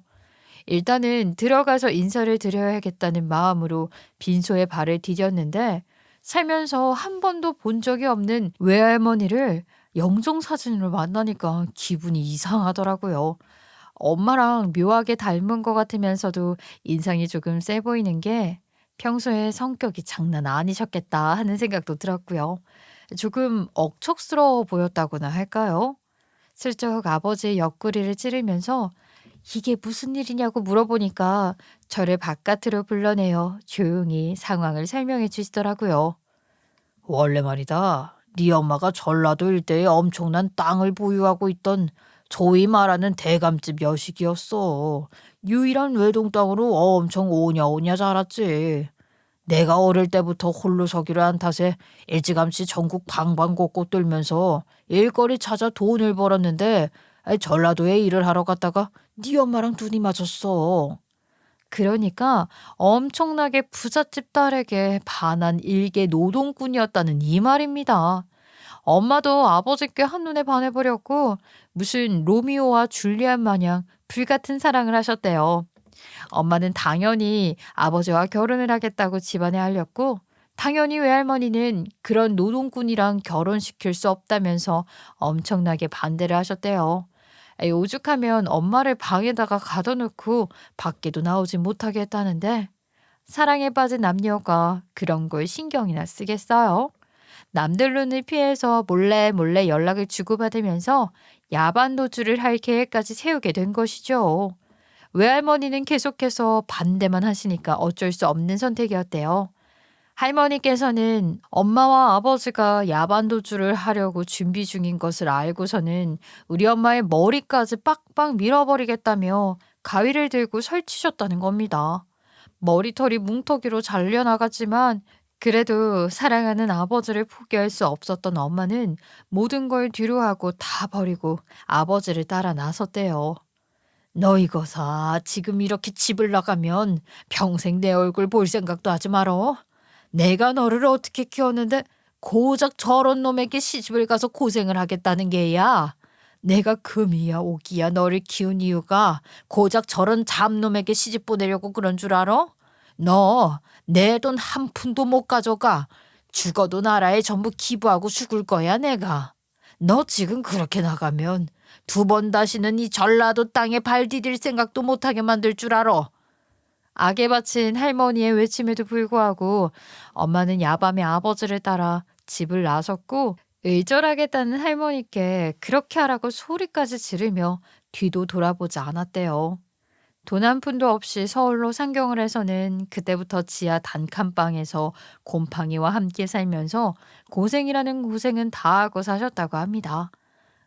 일단은 들어가서 인사를 드려야겠다는 마음으로 빈소에 발을 디뎠는데 살면서 한 번도 본 적이 없는 외할머니를 영정사진으로 만나니까 기분이 이상하더라고요. 엄마랑 묘하게 닮은 것 같으면서도 인상이 조금 세 보이는 게 평소에 성격이 장난 아니셨겠다 하는 생각도 들었고요. 조금 억척스러워 보였다고나 할까요? 슬쩍 아버지의 옆구리를 찌르면서 이게 무슨 일이냐고 물어보니까 저를 바깥으로 불러내어 조용히 상황을 설명해 주시더라고요. 원래 말이다. 네 엄마가 전라도 일대에 엄청난 땅을 보유하고 있던 소위 말하는 대감집 여식이었어. 유일한 외동 땅으로 엄청 오냐오냐 자랐지. 내가 어릴 때부터 홀로 서기로 한 탓에 일찌감치 전국 방방곡곡 돌면서 일거리 찾아 돈을 벌었는데 전라도에 일을 하러 갔다가 네 엄마랑 눈이 맞았어. 그러니까 엄청나게 부잣집 딸에게 반한 일개 노동꾼이었다는 이 말입니다. 엄마도 아버지께 한눈에 반해버렸고 무슨 로미오와 줄리엣 마냥 불같은 사랑을 하셨대요. 엄마는 당연히 아버지와 결혼을 하겠다고 집안에 알렸고 당연히 외할머니는 그런 노동꾼이랑 결혼시킬 수 없다면서 엄청나게 반대를 하셨대요. 오죽하면 엄마를 방에다가 가둬놓고 밖에도 나오지 못하게 했다는데 사랑에 빠진 남녀가 그런 걸 신경이나 쓰겠어요? 남들 눈을 피해서 몰래 몰래 연락을 주고받으면서 야반 도주를 할 계획까지 세우게 된 것이죠. 외할머니는 계속해서 반대만 하시니까 어쩔 수 없는 선택이었대요. 할머니께서는 엄마와 아버지가 야반 도주를 하려고 준비 중인 것을 알고서는 우리 엄마의 머리까지 빡빡 밀어버리겠다며 가위를 들고 설치셨다는 겁니다. 머리털이 뭉텅이로 잘려나갔지만 그래도 사랑하는 아버지를 포기할 수 없었던 엄마는 모든 걸 뒤로하고 다 버리고 아버지를 따라 나섰대요. 너 이거사 지금 이렇게 집을 나가면 평생 내 얼굴 볼 생각도 하지 말어. 내가 너를 어떻게 키웠는데 고작 저런 놈에게 시집을 가서 고생을 하겠다는 게야. 내가 금이야 오기야 너를 키운 이유가 고작 저런 잡놈에게 시집 보내려고 그런 줄 알아? 너 내 돈 한 푼도 못 가져가. 죽어도 나라에 전부 기부하고 죽을 거야 내가. 너 지금 그렇게 나가면 두 번 다시는 이 전라도 땅에 발 디딜 생각도 못하게 만들 줄 알아. 악에 바친 할머니의 외침에도 불구하고 엄마는 야밤에 아버지를 따라 집을 나섰고 의절하겠다는 할머니께 그렇게 하라고 소리까지 지르며 뒤도 돌아보지 않았대요. 돈 한 푼도 없이 서울로 상경을 해서는 그때부터 지하 단칸방에서 곰팡이와 함께 살면서 고생이라는 고생은 다 하고 사셨다고 합니다.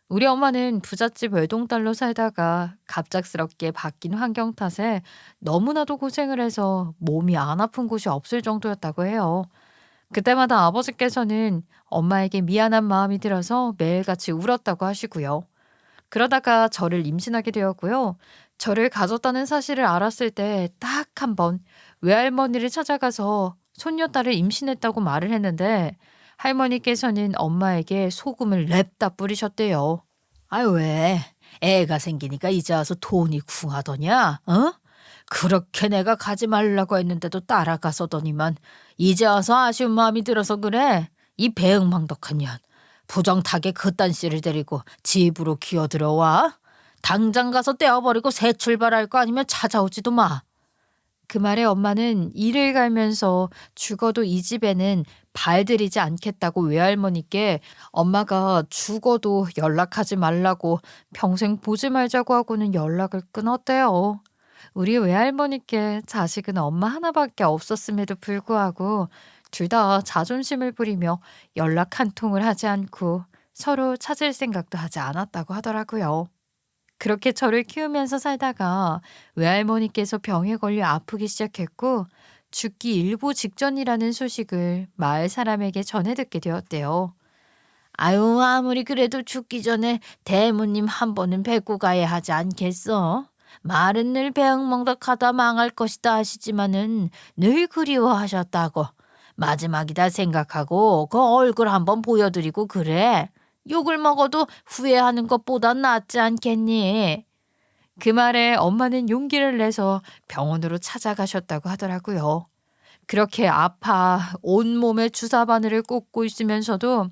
우리 엄마는 부잣집 외동딸로 살다가 갑작스럽게 바뀐 환경 탓에 너무나도 고생을 해서 몸이 안 아픈 곳이 없을 정도였다고 해요. 그때마다 아버지께서는 엄마에게 미안한 마음이 들어서 매일같이 울었다고 하시고요. 그러다가 저를 임신하게 되었고요. 저를 가졌다는 사실을 알았을 때 딱 한 번 외할머니를 찾아가서 손녀딸을 임신했다고 말을 했는데 할머니께서는 엄마에게 소금을 냅다 뿌리셨대요. 아유 왜? 애가 생기니까 이제 와서 돈이 궁하더냐? 어? 그렇게 내가 가지 말라고 했는데도 따라가서더니만 이제 와서 아쉬운 마음이 들어서 그래. 이 배응망덕한 년. 부정타게 그딴 씨를 데리고 집으로 기어들어와. 당장 가서 떼어버리고 새 출발할 거 아니면 찾아오지도 마. 그 말에 엄마는 이를 갈면서 죽어도 이 집에는 발들이지 않겠다고 외할머니께 엄마가 죽어도 연락하지 말라고 평생 보지 말자고 하고는 연락을 끊었대요. 우리 외할머니께 자식은 엄마 하나밖에 없었음에도 불구하고 둘 다 자존심을 부리며 연락 한 통을 하지 않고 서로 찾을 생각도 하지 않았다고 하더라고요. 그렇게 저를 키우면서 살다가 외할머니께서 병에 걸려 아프기 시작했고 죽기 일보 직전이라는 소식을 마을 사람에게 전해 듣게 되었대요. 아유 아무리 그래도 죽기 전에 대무님 한 번은 뵙고 가야 하지 않겠어? 말은 늘 배응망덕하다 망할 것이다 하시지만은 늘 그리워하셨다고. 마지막이다 생각하고 그 얼굴 한번 보여드리고 그래. 욕을 먹어도 후회하는 것보단 낫지 않겠니? 그 말에 엄마는 용기를 내서 병원으로 찾아가셨다고 하더라고요. 그렇게 아파 온몸에 주사 바늘을 꽂고 있으면서도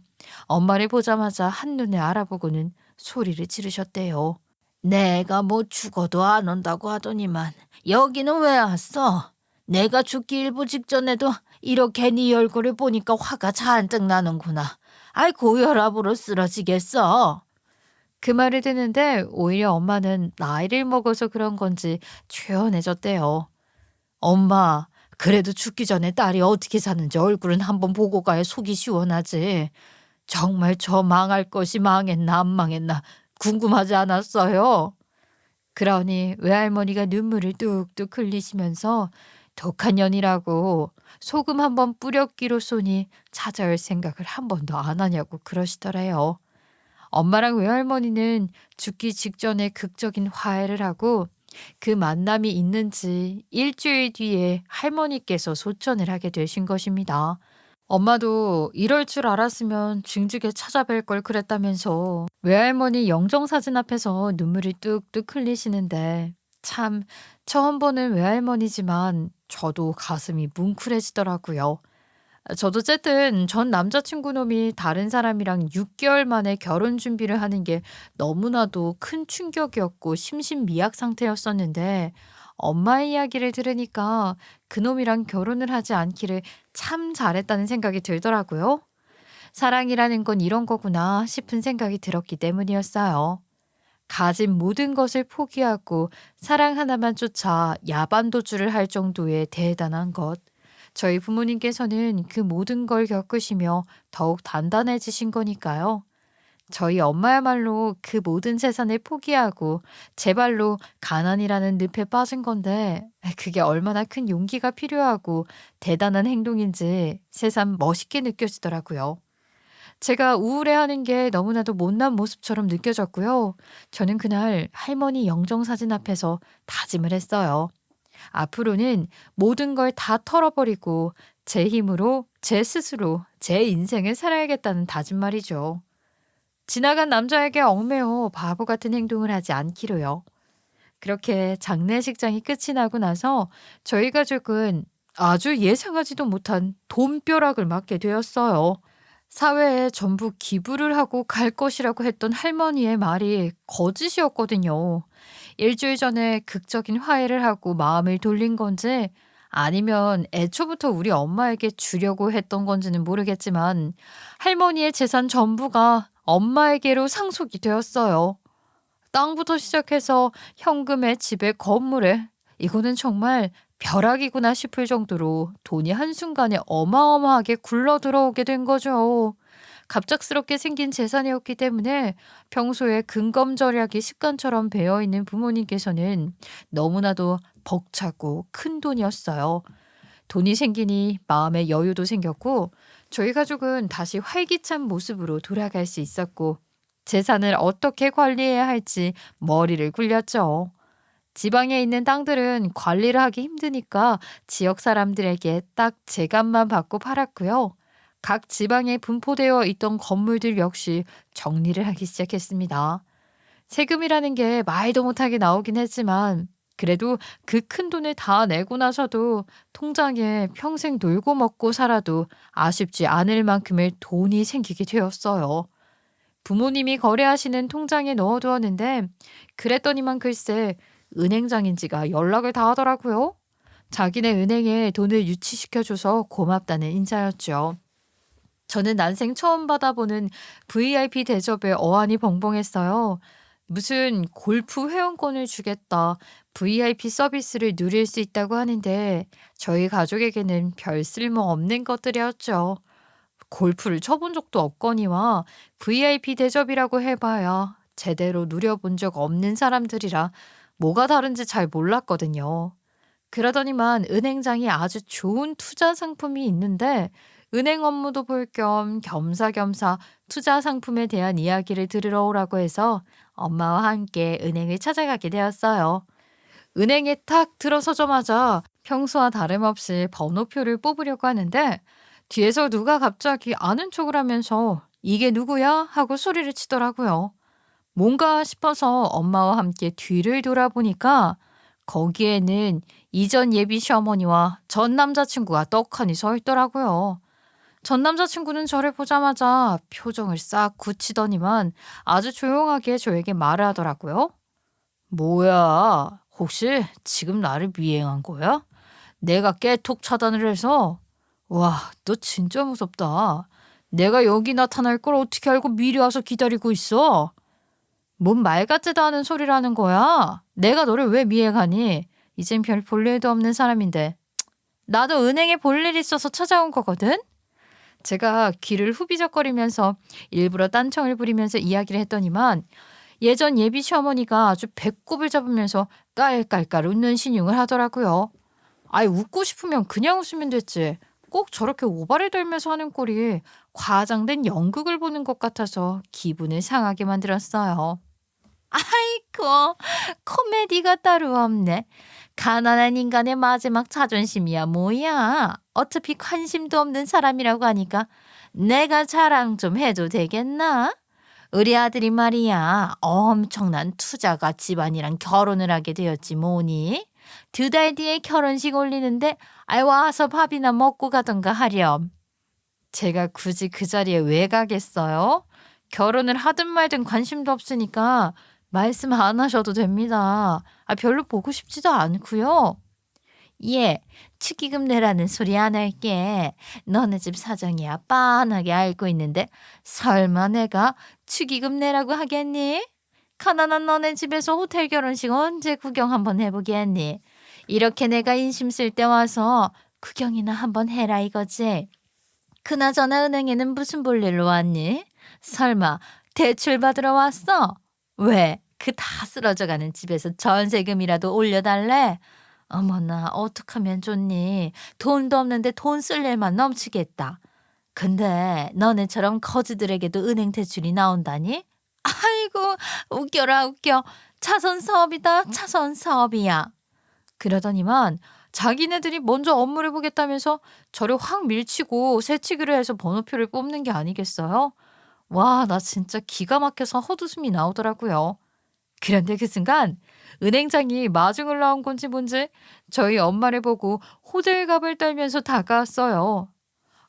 엄마를 보자마자 한눈에 알아보고는 소리를 지르셨대요. 내가 뭐 죽어도 안 온다고 하더니만 여기는 왜 왔어? 내가 죽기 일부 직전에도 이렇게 네 얼굴을 보니까 화가 잔뜩 나는구나. 아이 고혈압으로 쓰러지겠어. 그 말을 듣는데 오히려 엄마는 나이를 먹어서 그런 건지 초연해졌대요. 엄마, 그래도 죽기 전에 딸이 어떻게 사는지 얼굴은 한번 보고 가야 속이 시원하지. 정말 저 망할 것이 망했나 안 망했나 궁금하지 않았어요. 그러니 외할머니가 눈물을 뚝뚝 흘리시면서 독한 년이라고 소금 한번 뿌렸기로 쏘니 찾아올 생각을 한 번도 안 하냐고 그러시더래요. 엄마랑 외할머니는 죽기 직전에 극적인 화해를 하고 그 만남이 있는지 일주일 뒤에 할머니께서 소천을 하게 되신 것입니다. 엄마도 이럴 줄 알았으면 징직에 찾아뵐 걸 그랬다면서 외할머니 영정사진 앞에서 눈물이 뚝뚝 흘리시는데 참 처음 보는 외할머니지만 저도 가슴이 뭉클해지더라고요. 저도 어쨌든 전 남자친구 놈이 다른 사람이랑 6개월 만에 결혼 준비를 하는 게 너무나도 큰 충격이었고 심신미약 상태였었는데 엄마의 이야기를 들으니까 그놈이랑 결혼을 하지 않기를 참 잘했다는 생각이 들더라고요. 사랑이라는 건 이런 거구나 싶은 생각이 들었기 때문이었어요. 가진 모든 것을 포기하고 사랑 하나만 쫓아 야반도주를 할 정도의 대단한 것. 저희 부모님께서는 그 모든 걸 겪으시며 더욱 단단해지신 거니까요. 저희 엄마야말로 그 모든 재산을 포기하고 제 발로 가난이라는 늪에 빠진 건데 그게 얼마나 큰 용기가 필요하고 대단한 행동인지 새삼 멋있게 느껴지더라고요. 제가 우울해하는 게 너무나도 못난 모습처럼 느껴졌고요. 저는 그날 할머니 영정사진 앞에서 다짐을 했어요. 앞으로는 모든 걸 다 털어버리고 제 힘으로 제 스스로 제 인생을 살아야겠다는 다짐 말이죠. 지나간 남자에게 얽매여 바보 같은 행동을 하지 않기로요. 그렇게 장례식장이 끝이 나고 나서 저희 가족은 아주 예상하지도 못한 돈벼락을 맞게 되었어요. 사회에 전부 기부를 하고 갈 것이라고 했던 할머니의 말이 거짓이었거든요. 일주일 전에 극적인 화해를 하고 마음을 돌린 건지 아니면 애초부터 우리 엄마에게 주려고 했던 건지는 모르겠지만 할머니의 재산 전부가 엄마에게로 상속이 되었어요. 땅부터 시작해서 현금에 집에 건물에 이거는 정말 벼락이구나 싶을 정도로 돈이 한순간에 어마어마하게 굴러 들어오게 된 거죠. 갑작스럽게 생긴 재산이었기 때문에 평소에 근검절약이 습관처럼 배어 있는 부모님께서는 너무나도 벅차고 큰 돈이었어요. 돈이 생기니 마음의 여유도 생겼고 저희 가족은 다시 활기찬 모습으로 돌아갈 수 있었고 재산을 어떻게 관리해야 할지 머리를 굴렸죠. 지방에 있는 땅들은 관리를 하기 힘드니까 지역 사람들에게 딱 제값만 받고 팔았고요. 각 지방에 분포되어 있던 건물들 역시 정리를 하기 시작했습니다. 세금이라는 게 말도 못하게 나오긴 했지만 그래도 그 큰 돈을 다 내고 나서도 통장에 평생 놀고 먹고 살아도 아쉽지 않을 만큼의 돈이 생기게 되었어요. 부모님이 거래하시는 통장에 넣어두었는데 그랬더니만 글쎄 은행장인지가 연락을 다 하더라고요. 자기네 은행에 돈을 유치시켜줘서 고맙다는 인사였죠. 저는 난생 처음 받아보는 VIP 대접에 어안이 벙벙했어요. 무슨 골프 회원권을 주겠다, VIP 서비스를 누릴 수 있다고 하는데 저희 가족에게는 별 쓸모 없는 것들이었죠. 골프를 쳐본 적도 없거니와 VIP 대접이라고 해봐야 제대로 누려본 적 없는 사람들이라 뭐가 다른지 잘 몰랐거든요. 그러더니만 은행장이 아주 좋은 투자 상품이 있는데 은행 업무도 볼 겸 겸사겸사 투자 상품에 대한 이야기를 들으러 오라고 해서 엄마와 함께 은행을 찾아가게 되었어요. 은행에 탁 들어서자마자 평소와 다름없이 번호표를 뽑으려고 하는데 뒤에서 누가 갑자기 아는 척을 하면서 이게 누구야? 하고 소리를 치더라고요. 뭔가 싶어서 엄마와 함께 뒤를 돌아보니까 거기에는 이전 예비 시어머니와 전 남자친구가 떡하니 서 있더라고요. 전 남자친구는 저를 보자마자 표정을 싹 굳히더니만 아주 조용하게 저에게 말을 하더라고요. 뭐야, 혹시 지금 나를 미행한 거야? 내가 깨톡 차단을 해서 와, 너 진짜 무섭다. 내가 여기 나타날 걸 어떻게 알고 미리 와서 기다리고 있어? 뭔 말 같지도 않은 소리라는 거야? 내가 너를 왜 미행하니? 이젠 별 볼 일도 없는 사람인데. 나도 은행에 볼 일 있어서 찾아온 거거든? 제가 귀를 후비적거리면서 일부러 딴청을 부리면서 이야기를 했더니만 예전 예비 시어머니가 아주 배꼽을 잡으면서 깔깔깔 웃는 신용을 하더라고요. 아이, 웃고 싶으면 그냥 웃으면 됐지. 꼭 저렇게 오바를 떨면서 하는 꼴이 과장된 연극을 보는 것 같아서 기분을 상하게 만들었어요. 아이고, 코미디가 따로 없네. 가난한 인간의 마지막 자존심이야 뭐야. 어차피 관심도 없는 사람이라고 하니까 내가 자랑 좀 해도 되겠나? 우리 아들이 말이야 엄청난 투자가 집안이랑 결혼을 하게 되었지 뭐니. 2달 뒤에 결혼식 올리는데 와서 밥이나 먹고 가던가 하렴. 제가 굳이 그 자리에 왜 가겠어요? 결혼을 하든 말든 관심도 없으니까 말씀 안 하셔도 됩니다. 별로 보고 싶지도 않고요. 예, 축의금 내라는 소리 안 할게. 너네 집 사정이야 빤하게 알고 있는데 설마 내가 축의금 내라고 하겠니? 가난한 너네 집에서 호텔 결혼식 언제 구경 한번 해보겠니? 이렇게 내가 인심 쓸 때 와서 구경이나 한번 해라 이거지. 그나저나 은행에는 무슨 볼일로 왔니? 설마 대출 받으러 왔어? 왜? 그 다 쓰러져가는 집에서 전세금이라도 올려달래? 어머나 어떡하면 좋니? 돈도 없는데 돈 쓸 일만 넘치겠다. 근데 너네처럼 거지들에게도 은행 대출이 나온다니? 아이고 웃겨라 웃겨. 차선 사업이다 차선 사업이야. 그러더니만 자기네들이 먼저 업무를 보겠다면서 저를 확 밀치고 새치기를 해서 번호표를 뽑는 게 아니겠어요? 와, 나 진짜 기가 막혀서 헛웃음이 나오더라고요. 그런데 그 순간 은행장이 마중을 나온 건지 뭔지 저희 엄마를 보고 호들갑을 떨면서 다가왔어요.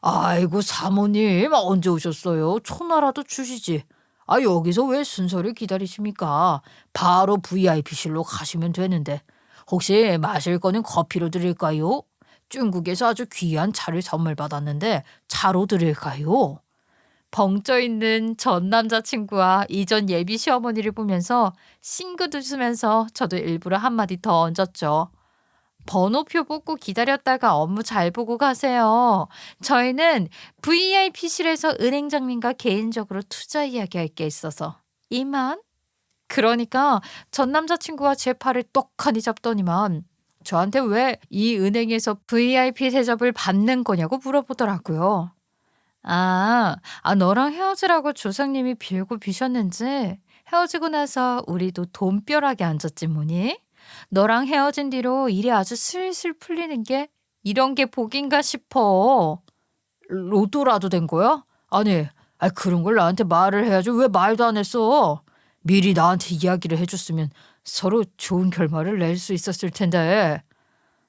아이고 사모님 언제 오셨어요? 전화라도 주시지. 여기서 왜 순서를 기다리십니까? 바로 VIP실로 가시면 되는데. 혹시 마실 거는 커피로 드릴까요? 중국에서 아주 귀한 차를 선물 받았는데 차로 드릴까요? 벙쪄 있는 전 남자친구와 이전 예비 시어머니를 보면서 싱긋 웃으면서 저도 일부러 한마디 더 얹었죠. 번호표 뽑고 기다렸다가 업무 잘 보고 가세요. 저희는 VIP실에서 은행장님과 개인적으로 투자 이야기할 게 있어서. 이만. 그러니까 전 남자친구가 제 팔을 떡하니 잡더니만 저한테 왜 이 은행에서 VIP 대접을 받는 거냐고 물어보더라고요. 너랑 헤어지라고 조상님이 빌고 비셨는지 헤어지고 나서 우리도 돈벼락에 앉았지 뭐니? 너랑 헤어진 뒤로 일이 아주 슬슬 풀리는 게 이런 게 복인가 싶어. 로또라도 된 거야? 아니, 그런 걸 나한테 말을 해야지 왜 말도 안 했어? 미리 나한테 이야기를 해줬으면 서로 좋은 결말을 낼 수 있었을 텐데.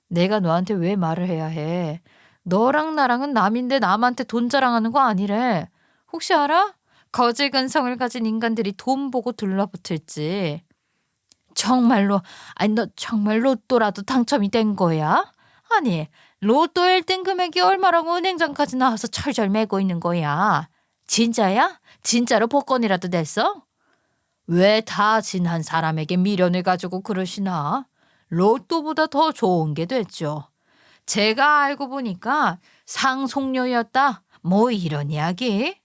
내가 너한테 왜 말을 해야 해? 너랑 나랑은 남인데 남한테 돈 자랑하는 거 아니래. 혹시 알아? 거지 근성을 가진 인간들이 돈 보고 둘러붙을지. 정말로, 너 정말 로또라도 당첨이 된 거야? 아니, 로또 1등 금액이 얼마라고 은행장까지 나와서 철절 매고 있는 거야. 진짜야? 진짜로 복권이라도 됐어? 왜 다 진한 사람에게 미련을 가지고 그러시나? 로또보다 더 좋은 게 됐죠. 제가 알고 보니까 상속료였다. 뭐 이런 이야기?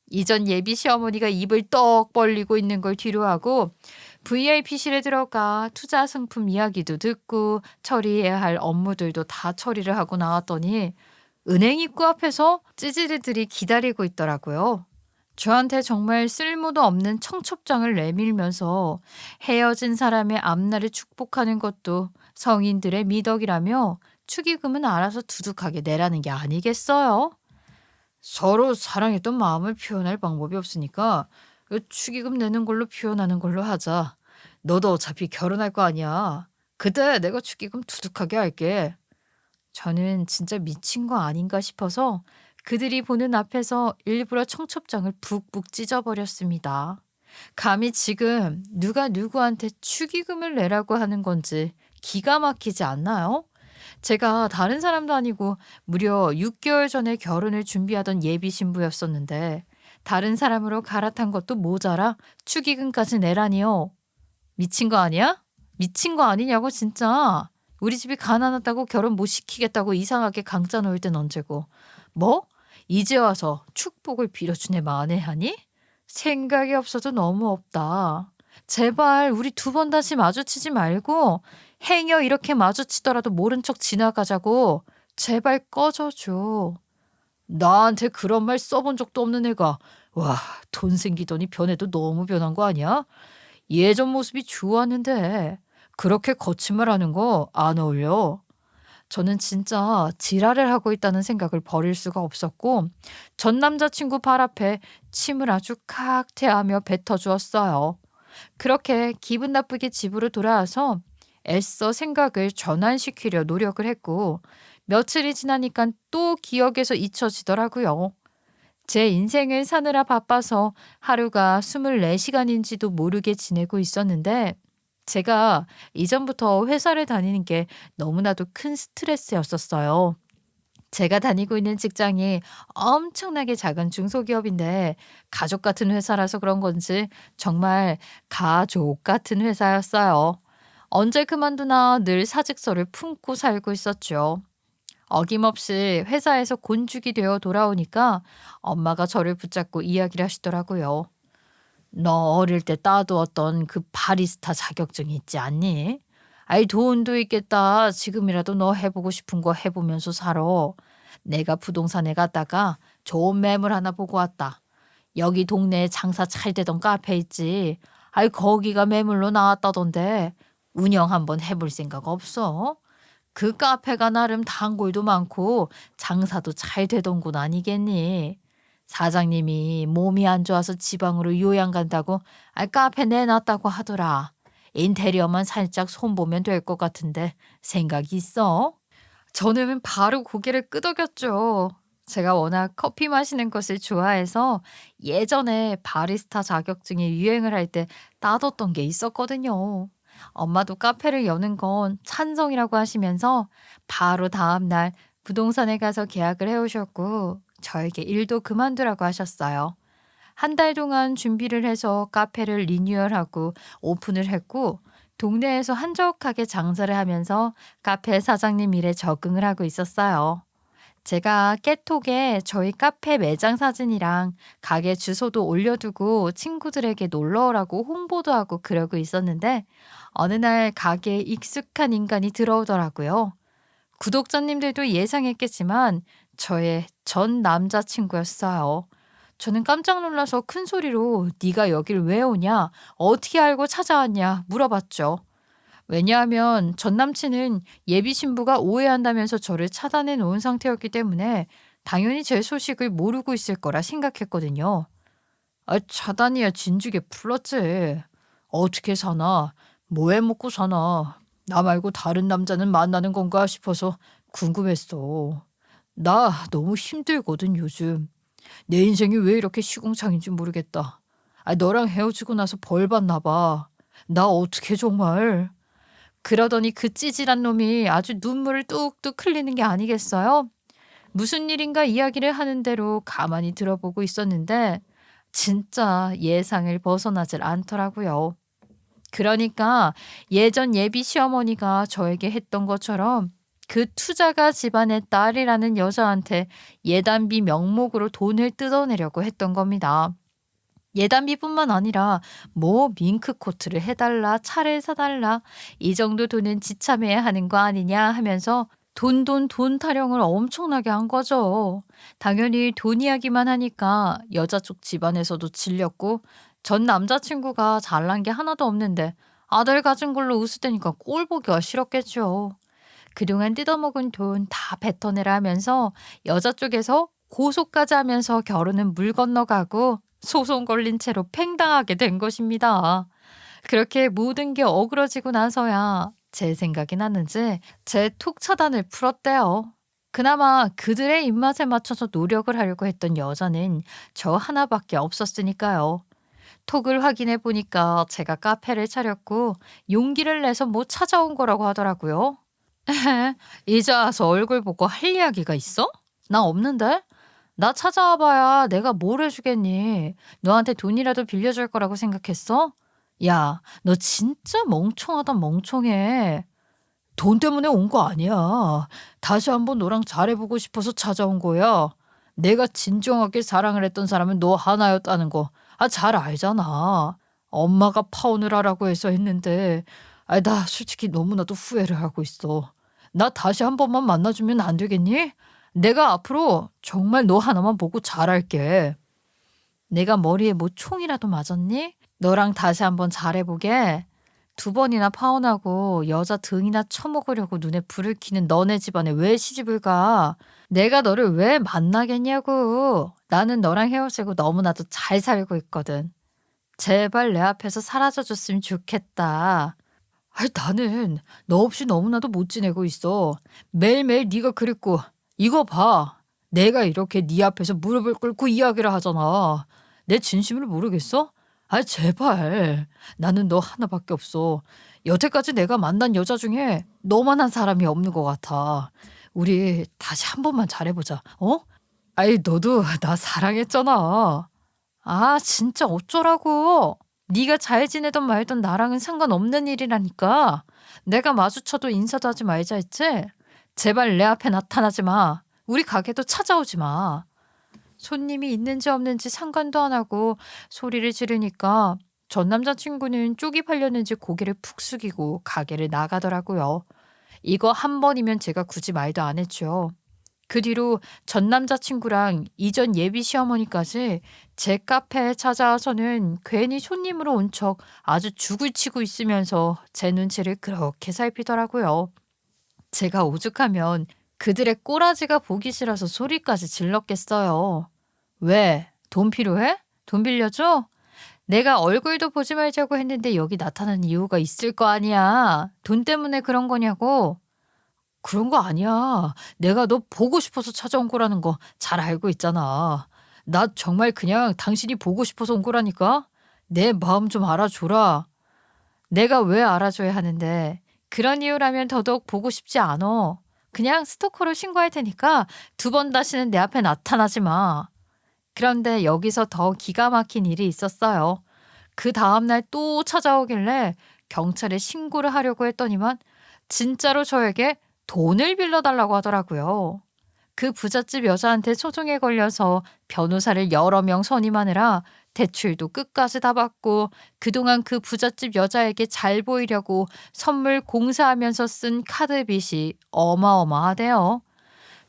이전 예비 시어머니가 입을 떡 벌리고 있는 걸 뒤로하고 VIP실에 들어가 투자 상품 이야기도 듣고 처리해야 할 업무들도 다 처리를 하고 나왔더니 은행 입구 앞에서 찌질이들이 기다리고 있더라고요. 저한테 정말 쓸모도 없는 청첩장을 내밀면서 헤어진 사람의 앞날을 축복하는 것도 성인들의 미덕이라며 축의금은 알아서 두둑하게 내라는 게 아니겠어요? 서로 사랑했던 마음을 표현할 방법이 없으니까 축의금 내는 걸로 표현하는 걸로 하자. 너도 어차피 결혼할 거 아니야. 그때 내가 축의금 두둑하게 할게. 저는 진짜 미친 거 아닌가 싶어서 그들이 보는 앞에서 일부러 청첩장을 북북 찢어버렸습니다. 감히 지금 누가 누구한테 축의금을 내라고 하는 건지 기가 막히지 않나요? 제가 다른 사람도 아니고 무려 6개월 전에 결혼을 준비하던 예비 신부였었는데 다른 사람으로 갈아탄 것도 모자라 축의금까지 내라니요. 미친 거 아니야? 미친 거 아니냐고 진짜. 우리 집이 가난하다고 결혼 못 시키겠다고 이상하게 강짜 놓을 땐 언제고. 뭐? 이제 와서 축복을 빌어주네 만회하니? 생각이 없어도 너무 없다. 제발 우리 두 번 다시 마주치지 말고 행여 이렇게 마주치더라도 모른 척 지나가자고. 제발 꺼져줘. 나한테 그런 말 써본 적도 없는 애가 와, 돈 생기더니 변해도 너무 변한 거 아니야? 예전 모습이 좋았는데 그렇게 거친 말 하는 거 안 어울려. 저는 진짜 지랄을 하고 있다는 생각을 버릴 수가 없었고 전 남자친구 발 앞에 침을 아주 칵퇴하며 뱉어주었어요. 그렇게 기분 나쁘게 집으로 돌아와서 애써 생각을 전환시키려 노력을 했고 며칠이 지나니까 또 기억에서 잊혀지더라고요. 제 인생을 사느라 바빠서 하루가 24시간인지도 모르게 지내고 있었는데 제가 이전부터 회사를 다니는 게 너무나도 큰 스트레스였었어요. 제가 다니고 있는 직장이 엄청나게 작은 중소기업인데 가족 같은 회사라서 그런 건지 정말 가족 같은 회사였어요. 언제 그만두나 늘 사직서를 품고 살고 있었죠. 어김없이 회사에서 곤죽이 되어 돌아오니까 엄마가 저를 붙잡고 이야기를 하시더라고요. 너 어릴 때 따두었던 그 바리스타 자격증 있지 않니? 아이 돈도 있겠다. 지금이라도 너 해보고 싶은 거 해보면서 살아. 내가 부동산에 갔다가 좋은 매물 하나 보고 왔다. 여기 동네에 장사 잘 되던 카페 있지. 아이 거기가 매물로 나왔다던데 운영 한번 해볼 생각 없어? 그 카페가 나름 단골도 많고 장사도 잘 되던 곳 아니겠니? 사장님이 몸이 안 좋아서 지방으로 요양 간다고 카페 내놨다고 하더라. 인테리어만 살짝 손보면 될 것 같은데 생각 있어? 저는 바로 고개를 끄덕였죠. 제가 워낙 커피 마시는 것을 좋아해서 예전에 바리스타 자격증이 유행을 할 때 따뒀던 게 있었거든요. 엄마도 카페를 여는 건 찬성이라고 하시면서 바로 다음날 부동산에 가서 계약을 해오셨고 저에게 일도 그만두라고 하셨어요. 한 달 동안 준비를 해서 카페를 리뉴얼하고 오픈을 했고 동네에서 한적하게 장사를 하면서 카페 사장님 일에 적응을 하고 있었어요. 제가 깨톡에 저희 카페 매장 사진이랑 가게 주소도 올려두고 친구들에게 놀러 오라고 홍보도 하고 그러고 있었는데 어느 날 가게에 익숙한 인간이 들어오더라고요. 구독자님들도 예상했겠지만 저의 전 남자친구였어요. 저는 깜짝 놀라서 큰 소리로 네가 여길 왜 오냐? 어떻게 알고 찾아왔냐? 물어봤죠. 왜냐하면 전 남친은 예비 신부가 오해한다면서 저를 차단해 놓은 상태였기 때문에 당연히 제 소식을 모르고 있을 거라 생각했거든요. 차단이야 진즉에 풀었지. 어떻게 사나? 뭐 해 먹고 사나? 나 말고 다른 남자는 만나는 건가 싶어서 궁금했어. 나 너무 힘들거든 요즘. 내 인생이 왜 이렇게 시궁창인지 모르겠다. 너랑 헤어지고 나서 벌 받나 봐. 나 어떻게 정말. 그러더니 그 찌질한 놈이 아주 눈물을 뚝뚝 흘리는 게 아니겠어요? 무슨 일인가 이야기를 하는 대로 가만히 들어보고 있었는데 진짜 예상을 벗어나질 않더라고요. 그러니까 예전 예비 시어머니가 저에게 했던 것처럼 그 투자가 집안의 딸이라는 여자한테 예단비 명목으로 돈을 뜯어내려고 했던 겁니다. 예단비뿐만 아니라 뭐 밍크 코트를 해달라, 차를 사달라, 이 정도 돈은 지참해야 하는 거 아니냐 하면서 돈 타령을 엄청나게 한 거죠. 당연히 돈 이야기만 하니까 여자 쪽 집안에서도 질렸고 전 남자친구가 잘난 게 하나도 없는데 아들 가진 걸로 웃으대니까 꼴 보기가 싫었겠죠. 그동안 뜯어먹은 돈 다 뱉어내라 하면서 여자 쪽에서 고소까지 하면서 결혼은 물 건너가고 소송 걸린 채로 팽당하게 된 것입니다. 그렇게 모든 게 어그러지고 나서야 제 생각이 났는지 제 톡 차단을 풀었대요. 그나마 그들의 입맛에 맞춰서 노력을 하려고 했던 여자는 저 하나밖에 없었으니까요. 톡을 확인해 보니까 제가 카페를 차렸고 용기를 내서 뭐 찾아온 거라고 하더라고요. 이제 와서 얼굴 보고 할 이야기가 있어? 나 없는데? 나 찾아와 봐야 내가 뭘 해주겠니? 너한테 돈이라도 빌려줄 거라고 생각했어? 야, 너 진짜 멍청하다 멍청해. 돈 때문에 온 거 아니야. 다시 한번 너랑 잘해보고 싶어서 찾아온 거야. 내가 진정하게 사랑을 했던 사람은 너 하나였다는 거. 잘 알잖아. 엄마가 파혼을 하라고 해서 했는데, 나 솔직히 너무나도 후회를 하고 있어. 나 다시 한 번만 만나주면 안 되겠니? 내가 앞으로 정말 너 하나만 보고 잘할게. 내가 머리에 뭐 총이라도 맞았니? 너랑 다시 한번 잘해보게. 2번이나 파혼하고 여자 등이나 쳐먹으려고 눈에 불을 켜는 너네 집안에 왜 시집을 가? 내가 너를 왜 만나겠냐고. 나는 너랑 헤어지고 너무나도 잘 살고 있거든. 제발 내 앞에서 사라져줬으면 좋겠다. 나는 너 없이 너무나도 못 지내고 있어. 매일매일 네가 그랬고 이거 봐. 내가 이렇게 네 앞에서 무릎을 꿇고 이야기를 하잖아. 내 진심을 모르겠어? 제발. 나는 너 하나밖에 없어. 여태까지 내가 만난 여자 중에 너만한 사람이 없는 것 같아. 우리 다시 한 번만 잘해보자. 어? 너도 나 사랑했잖아. 진짜 어쩌라고. 네가 잘 지내던 말던 나랑은 상관없는 일이라니까. 내가 마주쳐도 인사도 하지 말자 했지? 제발 내 앞에 나타나지 마. 우리 가게도 찾아오지 마. 손님이 있는지 없는지 상관도 안 하고 소리를 지르니까 전 남자친구는 쪽이 팔렸는지 고개를 푹 숙이고 가게를 나가더라고요. 이거 한 번이면 제가 굳이 말도 안 했죠. 그 뒤로 전 남자친구랑 이전 예비 시어머니까지 제 카페에 찾아와서는 괜히 손님으로 온 척 아주 죽을 치고 있으면서 제 눈치를 그렇게 살피더라고요. 제가 오죽하면 그들의 꼬라지가 보기 싫어서 소리까지 질렀겠어요. 왜? 돈 필요해? 돈 빌려줘? 내가 얼굴도 보지 말자고 했는데 여기 나타난 이유가 있을 거 아니야. 돈 때문에 그런 거냐고. 그런 거 아니야. 내가 너 보고 싶어서 찾아온 거라는 거 잘 알고 있잖아. 나 정말 그냥 당신이 보고 싶어서 온 거라니까. 내 마음 좀 알아줘라. 내가 왜 알아줘야 하는데. 그런 이유라면 더더욱 보고 싶지 않어. 그냥 스토커로 신고할 테니까 2번 다시는 내 앞에 나타나지 마. 그런데 여기서 더 기가 막힌 일이 있었어요. 그 다음날 또 찾아오길래 경찰에 신고를 하려고 했더니만 진짜로 저에게 돈을 빌려달라고 하더라고요. 그 부잣집 여자한테 소송에 걸려서 변호사를 여러 명 선임하느라 대출도 끝까지 다 받고 그동안 그 부잣집 여자에게 잘 보이려고 선물 공사하면서 쓴 카드 빚이 어마어마하대요.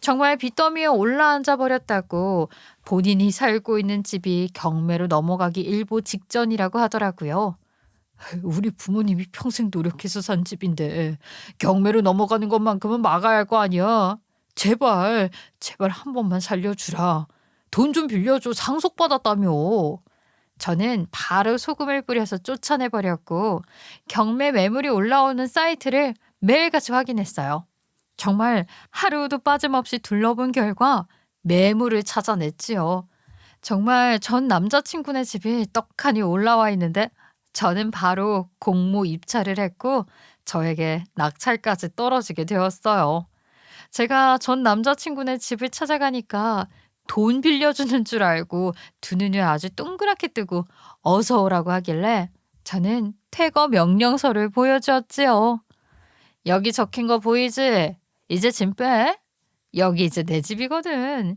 정말 빚더미에 올라앉아 버렸다고 본인이 살고 있는 집이 경매로 넘어가기 일보 직전이라고 하더라고요. 우리 부모님이 평생 노력해서 산 집인데 경매로 넘어가는 것만큼은 막아야 할 거 아니야. 제발, 제발 한 번만 살려주라. 돈 좀 빌려줘. 상속받았다며. 저는 바로 소금을 뿌려서 쫓아내버렸고 경매 매물이 올라오는 사이트를 매일같이 확인했어요. 정말 하루도 빠짐없이 둘러본 결과 매물을 찾아냈지요. 정말 전 남자친구네 집이 떡하니 올라와 있는데 저는 바로 공모 입찰을 했고 저에게 낙찰까지 떨어지게 되었어요. 제가 전 남자친구네 집을 찾아가니까 돈 빌려주는 줄 알고 2눈을 아주 동그랗게 뜨고 어서 오라고 하길래 저는 퇴거 명령서를 보여주었지요. 여기 적힌 거 보이지? 이제 짐 빼. 여기 이제 내 집이거든.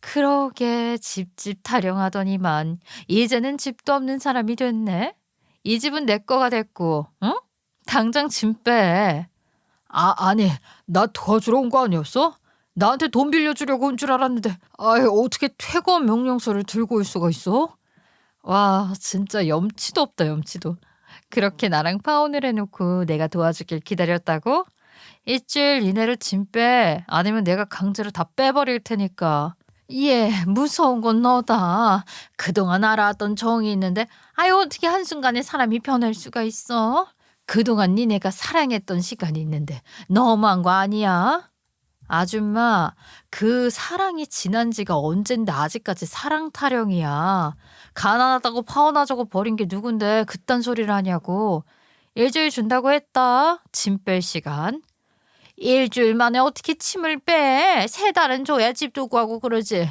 그러게 집집 타령하더니만 이제는 집도 없는 사람이 됐네. 이 집은 내 거가 됐고, 응? 당장 짐 빼. 아니, 나 도와주러 온 거 아니었어? 나한테 돈 빌려주려고 온 줄 알았는데, 어떻게 퇴거 명령서를 들고 올 수가 있어? 와, 진짜 염치도 없다, 염치도. 그렇게 나랑 파혼을 해놓고 내가 도와주길 기다렸다고? 일주일 이내로 짐 빼. 아니면 내가 강제로 다 빼버릴 테니까. 예, 무서운 건 너다. 그동안 알아왔던 정이 있는데 어떻게 한순간에 사람이 변할 수가 있어? 그동안 니네가 사랑했던 시간이 있는데 너무한 거 아니야? 아줌마, 그 사랑이 지난 지가 언젠데 아직까지 사랑 타령이야. 가난하다고 파혼하자고 버린 게 누군데 그딴 소리를 하냐고. 일주일 준다고 했다. 짐 뺄 시간. 일주일 만에 어떻게 침을 빼? 3달은 줘야 집도 구하고 그러지.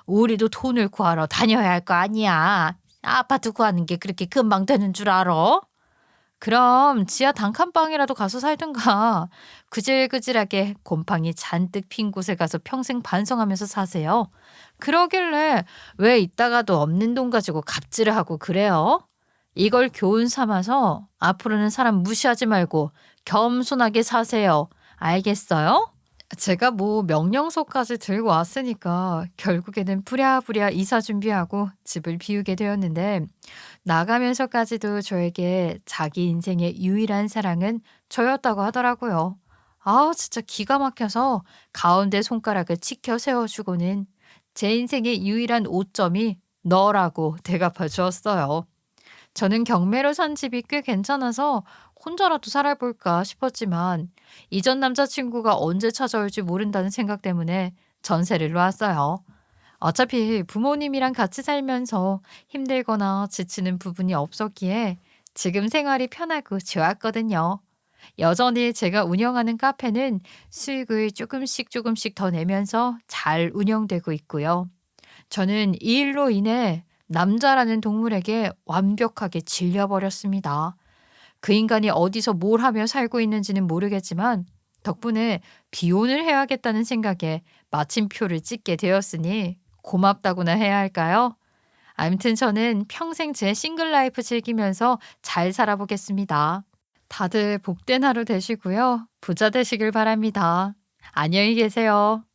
우리도 돈을 구하러 다녀야 할 거 아니야. 아파트 구하는 게 그렇게 금방 되는 줄 알아? 그럼 지하 단칸방이라도 가서 살든가. 구질구질하게 곰팡이 잔뜩 핀 곳에 가서 평생 반성하면서 사세요. 그러길래 왜 있다가도 없는 돈 가지고 갑질을 하고 그래요? 이걸 교훈 삼아서 앞으로는 사람 무시하지 말고 겸손하게 사세요. 알겠어요? 제가 뭐 명령서까지 들고 왔으니까 결국에는 부랴부랴 이사 준비하고 집을 비우게 되었는데, 나가면서까지도 저에게 자기 인생의 유일한 사랑은 저였다고 하더라고요. 아, 진짜 기가 막혀서 가운데 손가락을 치켜 세워주고는 제 인생의 유일한 오점이 너라고 대답해 주었어요. 저는 경매로 산 집이 꽤 괜찮아서 혼자라도 살아볼까 싶었지만, 이전 남자친구가 언제 찾아올지 모른다는 생각 때문에 전세를 놓았어요. 어차피 부모님이랑 같이 살면서 힘들거나 지치는 부분이 없었기에 지금 생활이 편하고 좋았거든요. 여전히 제가 운영하는 카페는 수익을 조금씩 더 내면서 잘 운영되고 있고요. 저는 이 일로 인해 남자라는 동물에게 완벽하게 질려버렸습니다. 그 인간이 어디서 뭘 하며 살고 있는지는 모르겠지만 덕분에 비혼을 해야겠다는 생각에 마침표를 찍게 되었으니 고맙다고나 해야 할까요? 아무튼 저는 평생 제 싱글 라이프 즐기면서 잘 살아보겠습니다. 다들 복된 하루 되시고요. 부자 되시길 바랍니다. 안녕히 계세요.